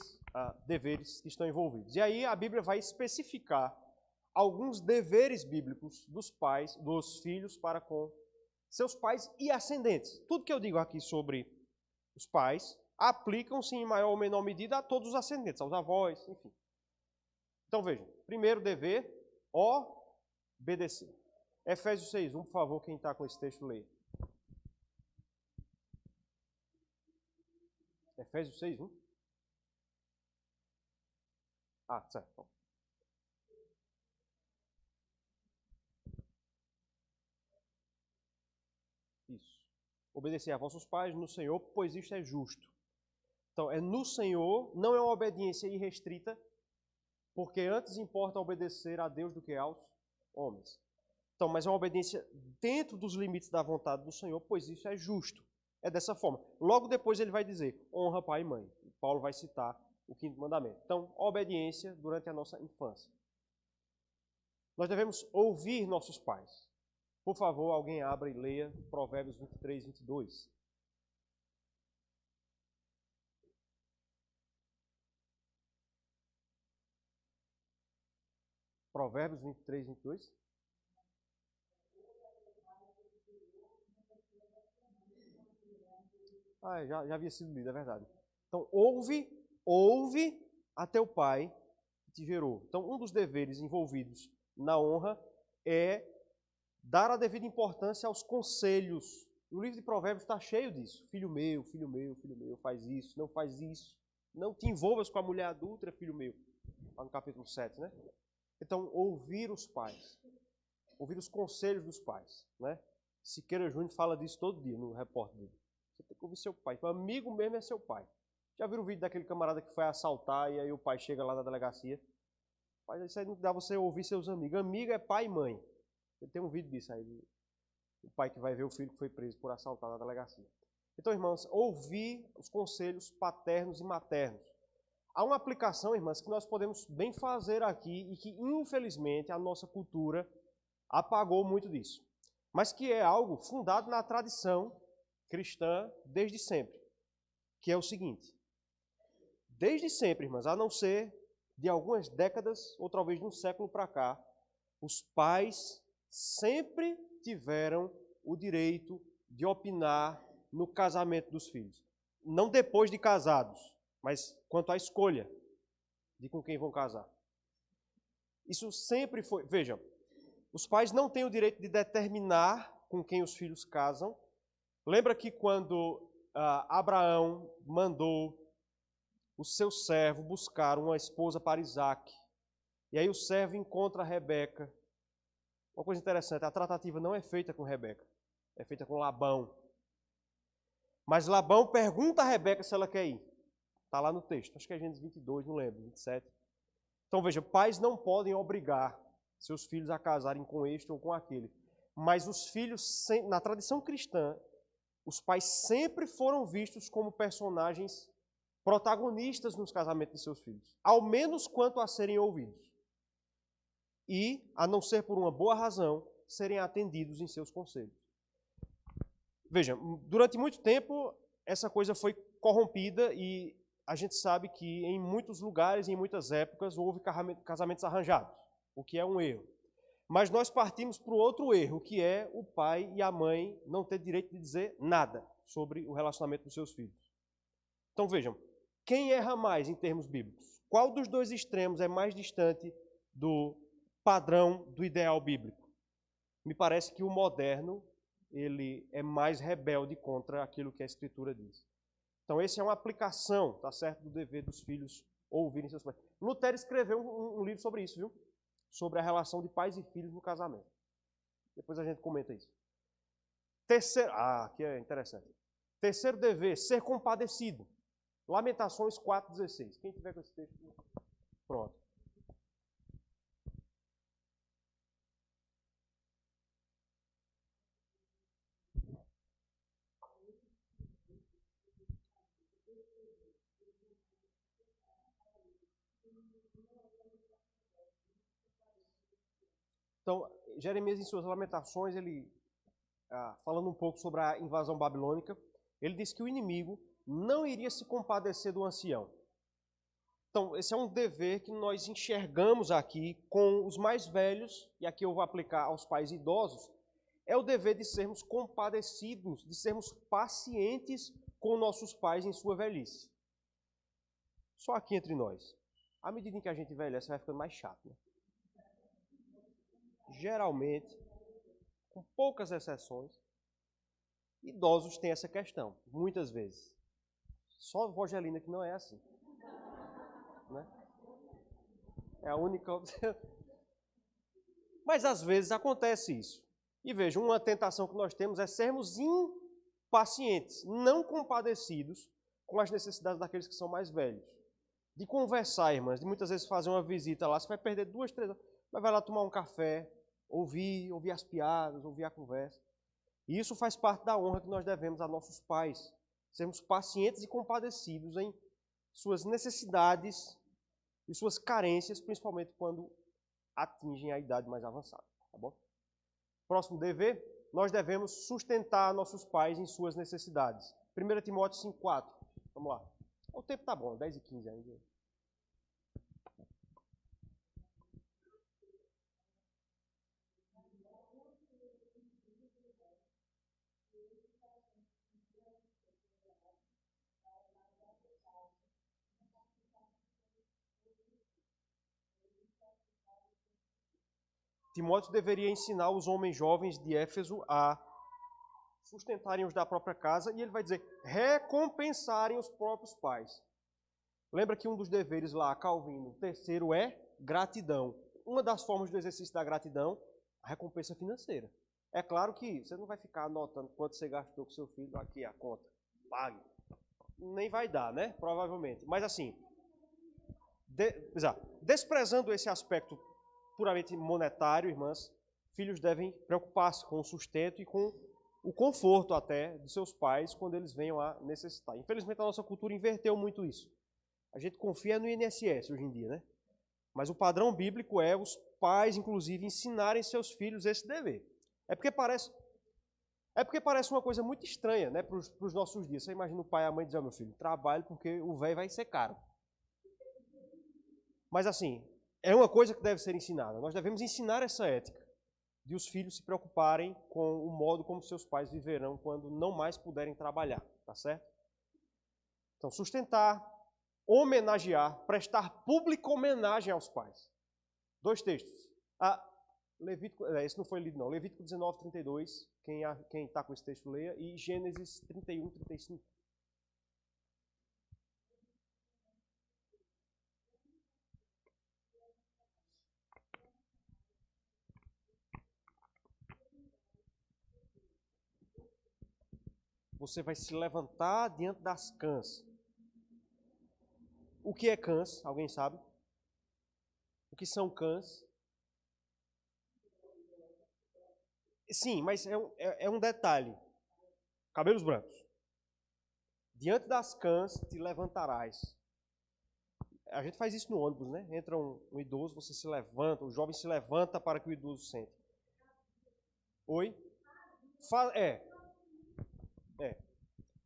deveres que estão envolvidos. E aí a Bíblia vai especificar alguns deveres bíblicos dos pais, dos filhos para com seus pais e ascendentes. Tudo que eu digo aqui sobre os pais aplicam-se em maior ou menor medida a todos os ascendentes, aos avós, enfim. Então vejam, primeiro dever, obedecer. Efésios 6:1, por favor, quem está com esse texto, lê. Efésios 6:1. Certo. Obedecei a vossos pais no Senhor, pois isto é justo. Então, é no Senhor, não é uma obediência irrestrita, porque antes importa obedecer a Deus do que aos homens. Então, mas é uma obediência dentro dos limites da vontade do Senhor, pois isso é justo. É dessa forma. Logo depois ele vai dizer, honra pai e mãe. Paulo vai citar o quinto mandamento. Então, obediência durante a nossa infância. Nós devemos ouvir nossos pais. Por favor, alguém abra e leia Provérbios 23, 22. Provérbios 23, 22. Já havia sido lido, é verdade. Então, ouve a teu pai que te gerou. Então, um dos deveres envolvidos na honra é dar a devida importância aos conselhos. O livro de Provérbios está cheio disso. Filho meu, filho meu, filho meu, faz isso, não faz isso. Não te envolvas com a mulher adúltera, filho meu. Lá no capítulo 7, né? Então, ouvir os pais. Ouvir os conselhos dos pais, né? Siqueira Júnior fala disso todo dia no repórter dele. Você tem que ouvir seu pai. O amigo mesmo é seu pai. Já viram o vídeo daquele camarada que foi assaltar e aí o pai chega lá na delegacia? Mas isso aí não dá você ouvir seus amigos. Amigo é pai e mãe. Tem um vídeo disso aí. O pai que vai ver o filho que foi preso por assaltar na delegacia. Então, irmãos, ouvir os conselhos paternos e maternos. Há uma aplicação, irmãs, que nós podemos bem fazer aqui e que, infelizmente, a nossa cultura apagou muito disso. Mas que é algo fundado na tradição cristã desde sempre. Que é o seguinte. Desde sempre, irmãs, a não ser de algumas décadas ou talvez de um século para cá, os pais sempre tiveram o direito de opinar no casamento dos filhos. Não depois de casados, mas quanto à escolha de com quem vão casar. Isso sempre foi... Vejam, os pais não têm o direito de determinar com quem os filhos casam. Lembra que quando Abraão mandou o seu servo buscar uma esposa para Isaac, e aí o servo encontra Rebeca. Uma coisa interessante, a tratativa não é feita com Rebeca, é feita com Labão. Mas Labão pergunta a Rebeca se ela quer ir. Está lá no texto, acho que é Gênesis 22, não lembro, 27. Então veja, pais não podem obrigar seus filhos a casarem com este ou com aquele. Mas os filhos, na tradição cristã, os pais sempre foram vistos como personagens protagonistas nos casamentos de seus filhos. Ao menos quanto a serem ouvidos. E, a não ser por uma boa razão, serem atendidos em seus conselhos. Veja, durante muito tempo, essa coisa foi corrompida e a gente sabe que em muitos lugares, em muitas épocas, houve casamentos arranjados, o que é um erro. Mas nós partimos para o outro erro, que é o pai e a mãe não ter direito de dizer nada sobre o relacionamento dos seus filhos. Então vejam, quem erra mais em termos bíblicos? Qual dos dois extremos é mais distante do padrão do ideal bíblico? Me parece que o moderno, ele é mais rebelde contra aquilo que a Escritura diz. Então, essa é uma aplicação, tá certo, do dever dos filhos ouvirem seus pais. Lutero escreveu um livro sobre isso, viu? Sobre a relação de pais e filhos no casamento. Depois a gente comenta isso. Terceiro, aqui é interessante. Terceiro dever, ser compadecido. Lamentações 4,16. Quem tiver com esse texto, pronto. Então, Jeremias, em suas Lamentações, ele, falando um pouco sobre a invasão babilônica, ele diz que o inimigo não iria se compadecer do ancião. Então, esse é um dever que nós enxergamos aqui com os mais velhos, e aqui eu vou aplicar aos pais idosos, é o dever de sermos compadecidos, de sermos pacientes com nossos pais em sua velhice. Só aqui entre nós. À medida em que a gente envelhece, vai ficando mais chato, né? Geralmente, com poucas exceções, idosos têm essa questão, muitas vezes. Só a Vogelina que não é assim. Né? É a única... Mas às vezes acontece isso. E veja, uma tentação que nós temos é sermos pacientes, não compadecidos com as necessidades daqueles que são mais velhos. De conversar, irmãs, de muitas vezes fazer uma visita lá, você vai perder 2, 3 horas, mas vai lá tomar um café, ouvir as piadas, ouvir a conversa. E isso faz parte da honra que nós devemos a nossos pais. Sermos pacientes e compadecidos em suas necessidades e suas carências, principalmente quando atingem a idade mais avançada. Tá bom? Próximo dever, nós devemos sustentar nossos pais em suas necessidades. 1 Timóteo 5,4. Vamos lá. O tempo tá bom, 10h15 ainda. Timóteo deveria ensinar os homens jovens de Éfeso a sustentarem os da própria casa, e ele vai dizer, recompensarem os próprios pais. Lembra que um dos deveres lá, Calvino, o terceiro é gratidão. Uma das formas do exercício da gratidão, a recompensa financeira. É claro que você não vai ficar anotando quanto você gastou com seu filho, aqui a conta, pague. Nem vai dar, né? Provavelmente. Mas assim, desprezando esse aspecto puramente monetário, irmãs, filhos devem preocupar-se com o sustento e com o conforto até de seus pais quando eles venham a necessitar. Infelizmente, a nossa cultura inverteu muito isso. A gente confia no INSS hoje em dia, né? Mas o padrão bíblico é os pais, inclusive, ensinarem seus filhos esse dever. É porque parece uma coisa muito estranha, né, para os nossos dias. Você imagina o pai e a mãe dizer, meu filho, trabalhe porque o velho vai ser caro. Mas assim, é uma coisa que deve ser ensinada. Nós devemos ensinar essa ética de os filhos se preocuparem com o modo como seus pais viverão quando não mais puderem trabalhar, tá certo? Então, sustentar, homenagear, prestar pública homenagem aos pais. 2 textos. Levítico, esse não foi lido não. Levítico 19, 32, quem está com esse texto leia, e Gênesis 31, 35. Você vai se levantar diante das cãs. O que é cãs? Alguém sabe? O que são cãs? Sim, mas é um detalhe. Cabelos brancos. Diante das cãs te levantarás. A gente faz isso no ônibus, né? Entra um idoso, você se levanta, o jovem se levanta para que o idoso sente. Oi? É.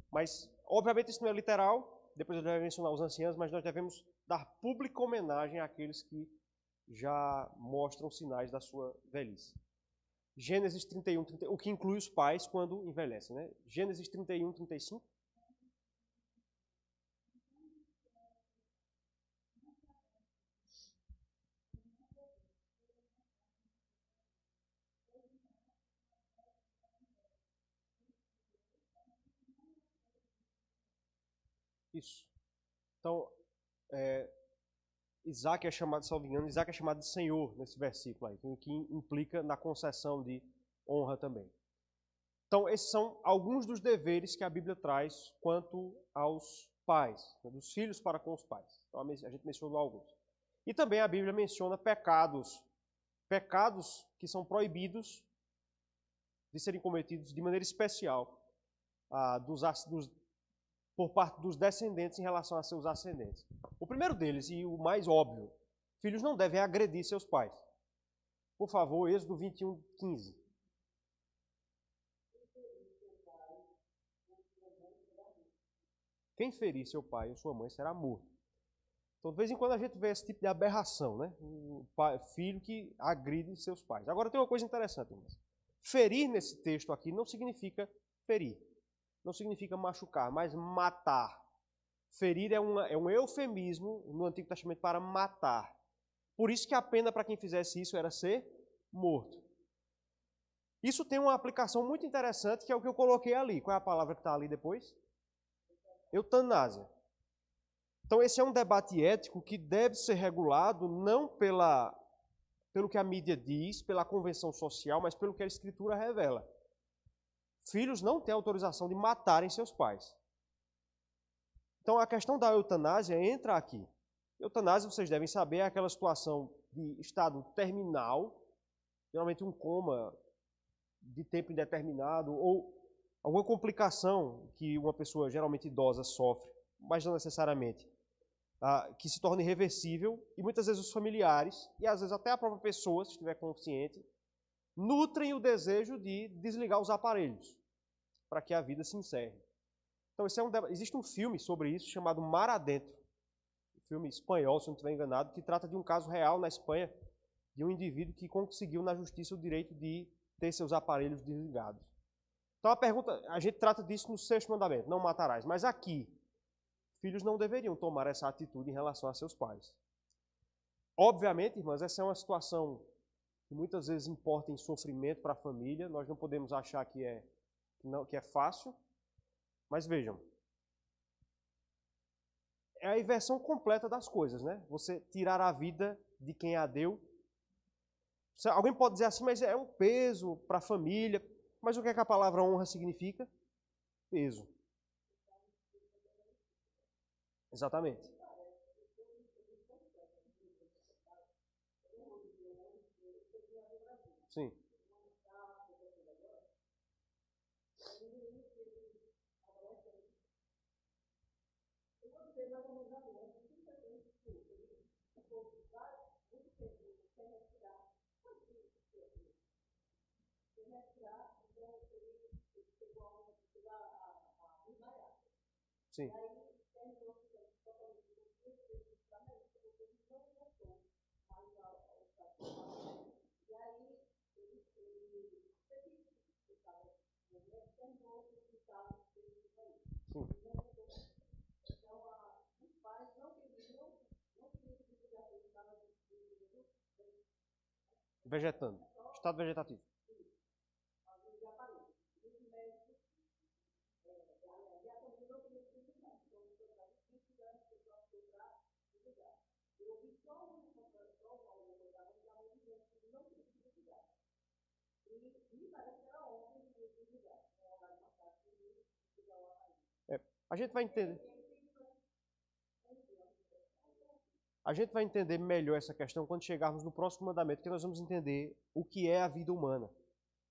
Mas, obviamente, isso não é literal. Depois eu devo mencionar os anciãos, mas nós devemos dar pública homenagem àqueles que já mostram sinais da sua velhice. Gênesis 31, 30, o que inclui os pais quando envelhecem, né? Gênesis 31, 35. Isso. Então, Isaac é chamado, salvo engano, Isaac é chamado de Senhor nesse versículo aí, o que implica na concessão de honra também. Então, esses são alguns dos deveres que a Bíblia traz quanto aos pais, né, dos filhos para com os pais. Então, a gente mencionou alguns. E também a Bíblia menciona pecados que são proibidos de serem cometidos de maneira especial por parte dos descendentes em relação a seus ascendentes. O primeiro deles, e o mais óbvio, filhos não devem agredir seus pais. Por favor, Êxodo 21, 15. Quem ferir seu pai ou sua mãe será morto. Então, de vez em quando a gente vê esse tipo de aberração, né? O filho que agride seus pais. Agora tem uma coisa interessante, irmãos. Ferir nesse texto aqui não significa ferir. Não significa machucar, mas matar. Ferir é um eufemismo no Antigo Testamento para matar. Por isso que a pena para quem fizesse isso era ser morto. Isso tem uma aplicação muito interessante, que é o que eu coloquei ali. Qual é a palavra que está ali depois? Eutanásia. Então esse é um debate ético que deve ser regulado não pelo que a mídia diz, pela convenção social, mas pelo que a Escritura revela. Filhos não têm autorização de matarem seus pais. Então a questão da eutanásia entra aqui. Eutanásia, vocês devem saber, é aquela situação de estado terminal, geralmente um coma de tempo indeterminado ou alguma complicação que uma pessoa geralmente idosa sofre, mas não necessariamente, que se torna irreversível, e muitas vezes os familiares, e às vezes até a própria pessoa, se estiver consciente, nutrem o desejo de desligar os aparelhos para que a vida se encerre. Então, existe um filme sobre isso chamado Mar Adentro, um filme espanhol, se não estiver enganado, que trata de um caso real na Espanha de um indivíduo que conseguiu na justiça o direito de ter seus aparelhos desligados. Então, a gente trata disso no sexto mandamento, não matarás. Mas aqui, filhos não deveriam tomar essa atitude em relação a seus pais. Obviamente, irmãs, essa é uma situação que muitas vezes importa em sofrimento para a família. Nós não podemos achar que é fácil. Mas vejam, é a inversão completa das coisas, né? Você tirar a vida de quem a deu. Alguém pode dizer assim, mas é um peso para a família. Mas o que é que a palavra honra significa? Peso. Exatamente. Sim. Sim. Sim. Vegetando. Estado vegetativo. A gente vai entender. A gente vai entender melhor essa questão quando chegarmos no próximo mandamento, que nós vamos entender o que é a vida humana.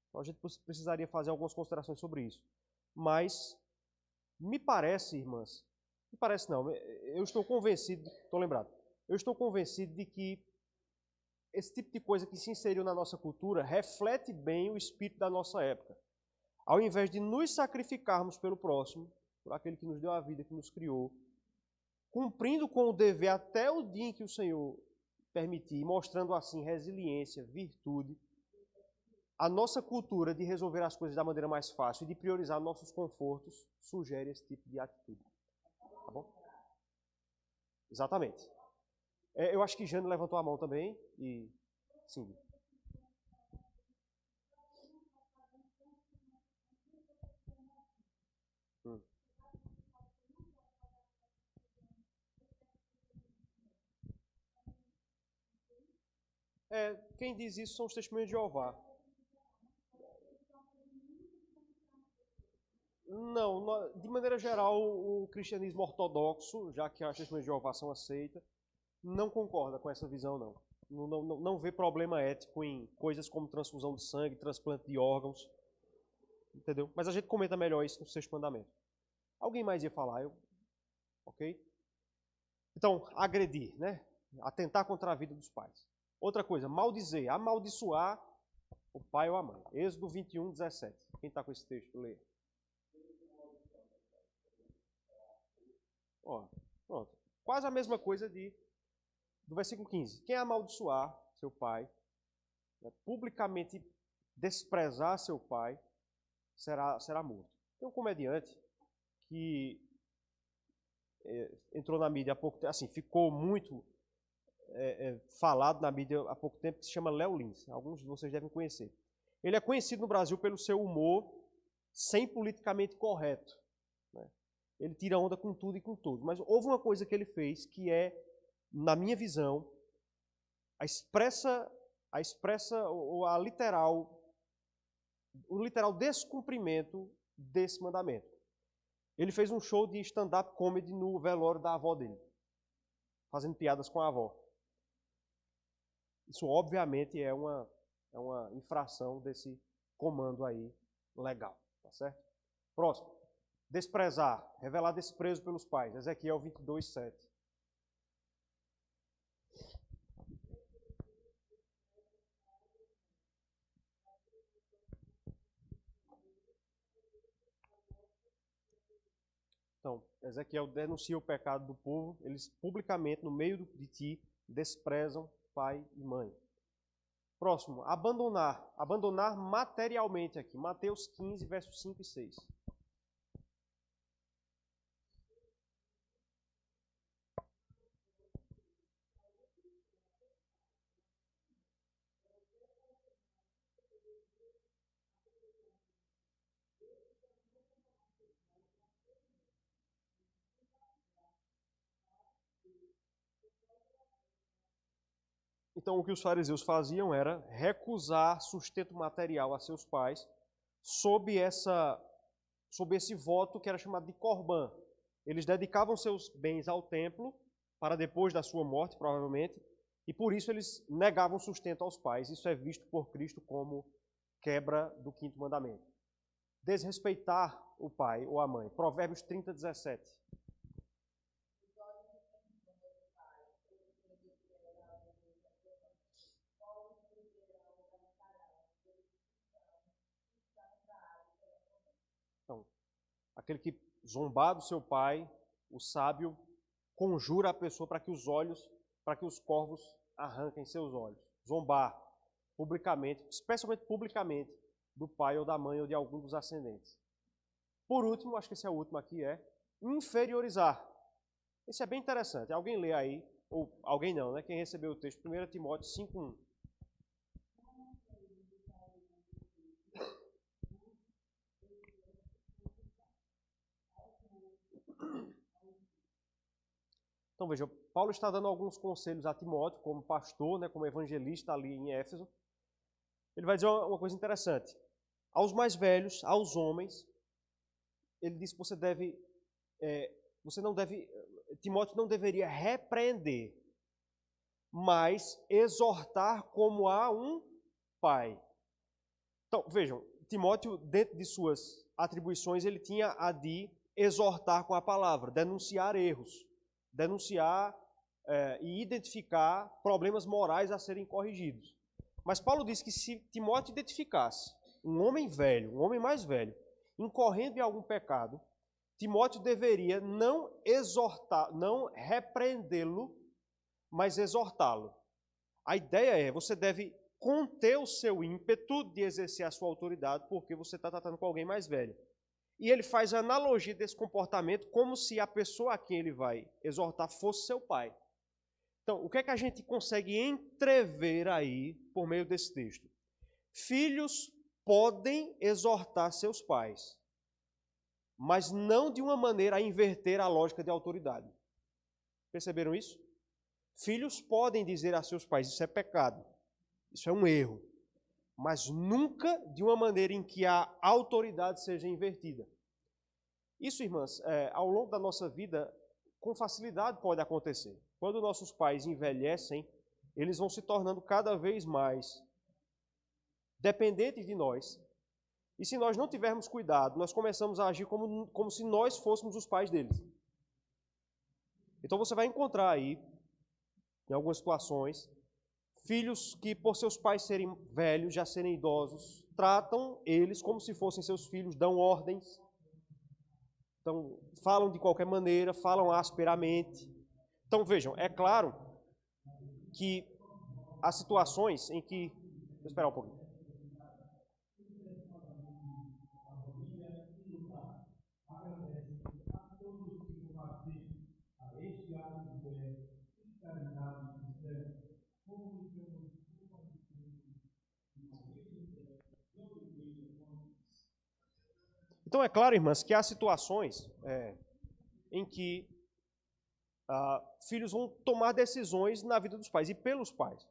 Então a gente precisaria fazer algumas considerações sobre isso. Mas me parece, irmãs, me parece não, eu estou convencido, estou lembrado, eu estou convencido de que esse tipo de coisa que se inseriu na nossa cultura reflete bem o espírito da nossa época. Ao invés de nos sacrificarmos pelo próximo, por aquele que nos deu a vida, que nos criou, cumprindo com o dever até o dia em que o Senhor permitir, mostrando assim resiliência, virtude, a nossa cultura de resolver as coisas da maneira mais fácil e de priorizar nossos confortos sugere esse tipo de atitude. Tá bom? Exatamente. Eu acho que Jane levantou a mão também e sim. Quem diz isso são os testemunhos de Jeová. Não, de maneira geral, o cristianismo ortodoxo, já que as testemunhas de Jeová são aceitas, não concorda com essa visão, não. Não vê problema ético em coisas como transfusão de sangue, transplante de órgãos, entendeu? Mas a gente comenta melhor isso no sexto mandamento. Alguém mais ia falar? Ok? Então, agredir, né? Atentar contra a vida dos pais. Outra coisa, maldizer, amaldiçoar o pai ou a mãe. Êxodo 21, 17. Quem está com esse texto? Lê. Ó, pronto. Quase a mesma coisa do versículo 15. Quem amaldiçoar seu pai, né, publicamente desprezar seu pai, será morto. Tem um comediante que entrou na mídia há pouco tempo, assim, ficou muito falado na mídia há pouco tempo, que se chama Léo Lins. Alguns de vocês devem conhecer. Ele é conhecido no Brasil pelo seu humor sem politicamente correto. Né? Ele tira onda com tudo e com todos. Mas houve uma coisa que ele fez que é, na minha visão, a expressa ou a literal o literal descumprimento desse mandamento. Ele fez um show de stand-up comedy no velório da avó dele, fazendo piadas com a avó. Isso, obviamente, é uma infração desse comando aí legal, tá certo? Próximo. Desprezar, revelar desprezo pelos pais. Ezequiel 22, 7. Então, Ezequiel denuncia o pecado do povo, eles publicamente, no meio de ti, desprezam pai e mãe. Próximo, abandonar. Abandonar materialmente aqui. Mateus 15, versos 5 e 6. Então, o que os fariseus faziam era recusar sustento material a seus pais sob esse voto que era chamado de Corban. Eles dedicavam seus bens ao templo para depois da sua morte, provavelmente, e por isso eles negavam sustento aos pais. Isso é visto por Cristo como quebra do quinto mandamento. Desrespeitar o pai ou a mãe. Provérbios 30, 17. Então, aquele que zombar do seu pai, o sábio conjura a pessoa para que os corvos arranquem seus olhos. Zombar publicamente, especialmente publicamente, do pai ou da mãe ou de algum dos ascendentes. Por último, acho que esse é o último aqui, é inferiorizar. Esse é bem interessante. Alguém lê aí, ou alguém não, né? Quem recebeu o texto, 1 Timóteo 5:1. Então veja, Paulo está dando alguns conselhos a Timóteo, como pastor, né, como evangelista ali em Éfeso. Ele vai dizer uma coisa interessante. Aos mais velhos, aos homens, ele diz que Timóteo não deveria repreender, mas exortar como a um pai. Então, vejam, Timóteo, dentro de suas atribuições, ele tinha a de exortar com a palavra, denunciar erros, denunciar e identificar problemas morais a serem corrigidos. Mas Paulo diz que se Timóteo identificasse um homem velho, um homem mais velho, incorrendo em algum pecado, Timóteo deveria não exortar, não repreendê-lo, mas exortá-lo. A ideia é, você deve conter o seu ímpeto de exercer a sua autoridade, porque você está tratando com alguém mais velho. E ele faz a analogia desse comportamento como se a pessoa a quem ele vai exortar fosse seu pai. Então, o que é que a gente consegue entrever aí por meio desse texto? Filhos podem exortar seus pais, mas não de uma maneira a inverter a lógica de autoridade. Perceberam isso? Filhos podem dizer a seus pais, isso é pecado, isso é um erro, mas nunca de uma maneira em que a autoridade seja invertida. Isso, irmãs, ao longo da nossa vida, com facilidade pode acontecer. Quando nossos pais envelhecem, eles vão se tornando cada vez mais dependentes de nós. E se nós não tivermos cuidado, nós começamos a agir como se nós fôssemos os pais deles. Então você vai encontrar aí, em algumas situações, filhos que, por seus pais serem velhos, já serem idosos, tratam eles como se fossem seus filhos, dão ordens. Então, falam de qualquer maneira, falam asperamente. Então, vejam, é claro que há situações em que... Vou esperar um pouquinho. Então, é claro, irmãs, que há situações em que filhos vão tomar decisões na vida dos pais e pelos pais.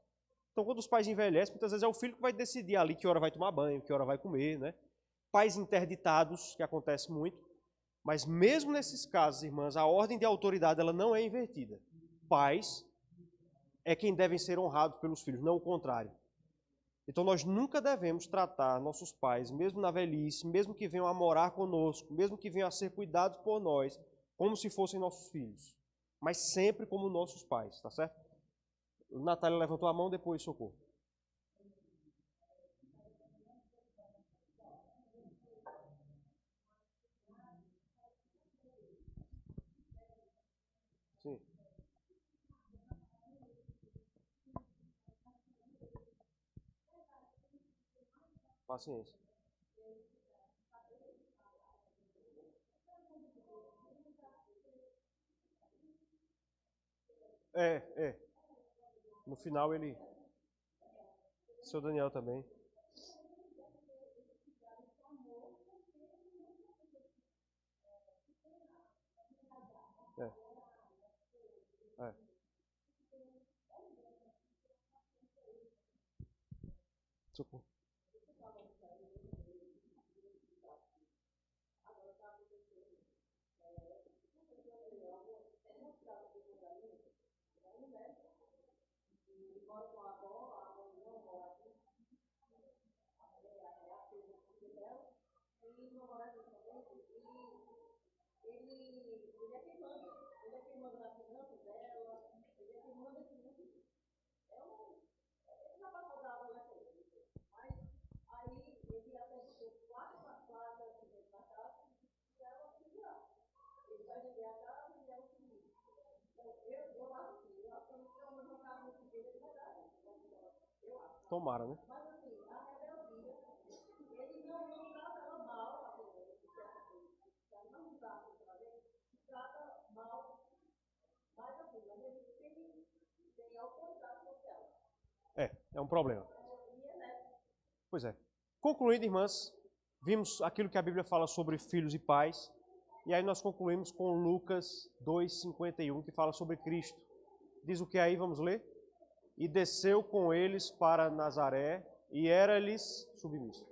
Então, quando os pais envelhecem, muitas vezes é o filho que vai decidir ali que hora vai tomar banho, que hora vai comer, né? Pais interditados, que acontece muito. Mas mesmo nesses casos, irmãs, a ordem de autoridade ela não é invertida. Pais é quem devem ser honrados pelos filhos, não o contrário. Então nós nunca devemos tratar nossos pais, mesmo na velhice, mesmo que venham a morar conosco, mesmo que venham a ser cuidados por nós, como se fossem nossos filhos. Mas sempre como nossos pais, tá certo? Natália levantou a mão, depois Socorro. Sim. Paciência. É. No final ele. Seu Daniel também. É. É. Socorro. Tomara, né? É um problema. Pois é. Concluindo, irmãs, vimos aquilo que a Bíblia fala sobre filhos e pais, e aí nós concluímos com Lucas 2,51, que fala sobre Cristo. Diz o que aí, vamos ler? E desceu com eles para Nazaré, e era-lhes submisso.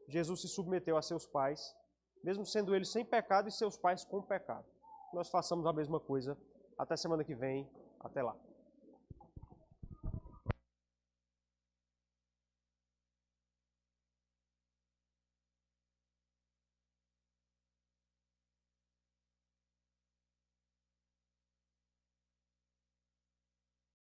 Jesus se submeteu a seus pais, mesmo sendo eles sem pecado e seus pais com pecado. Nós façamos a mesma coisa. Até semana que vem. Até lá.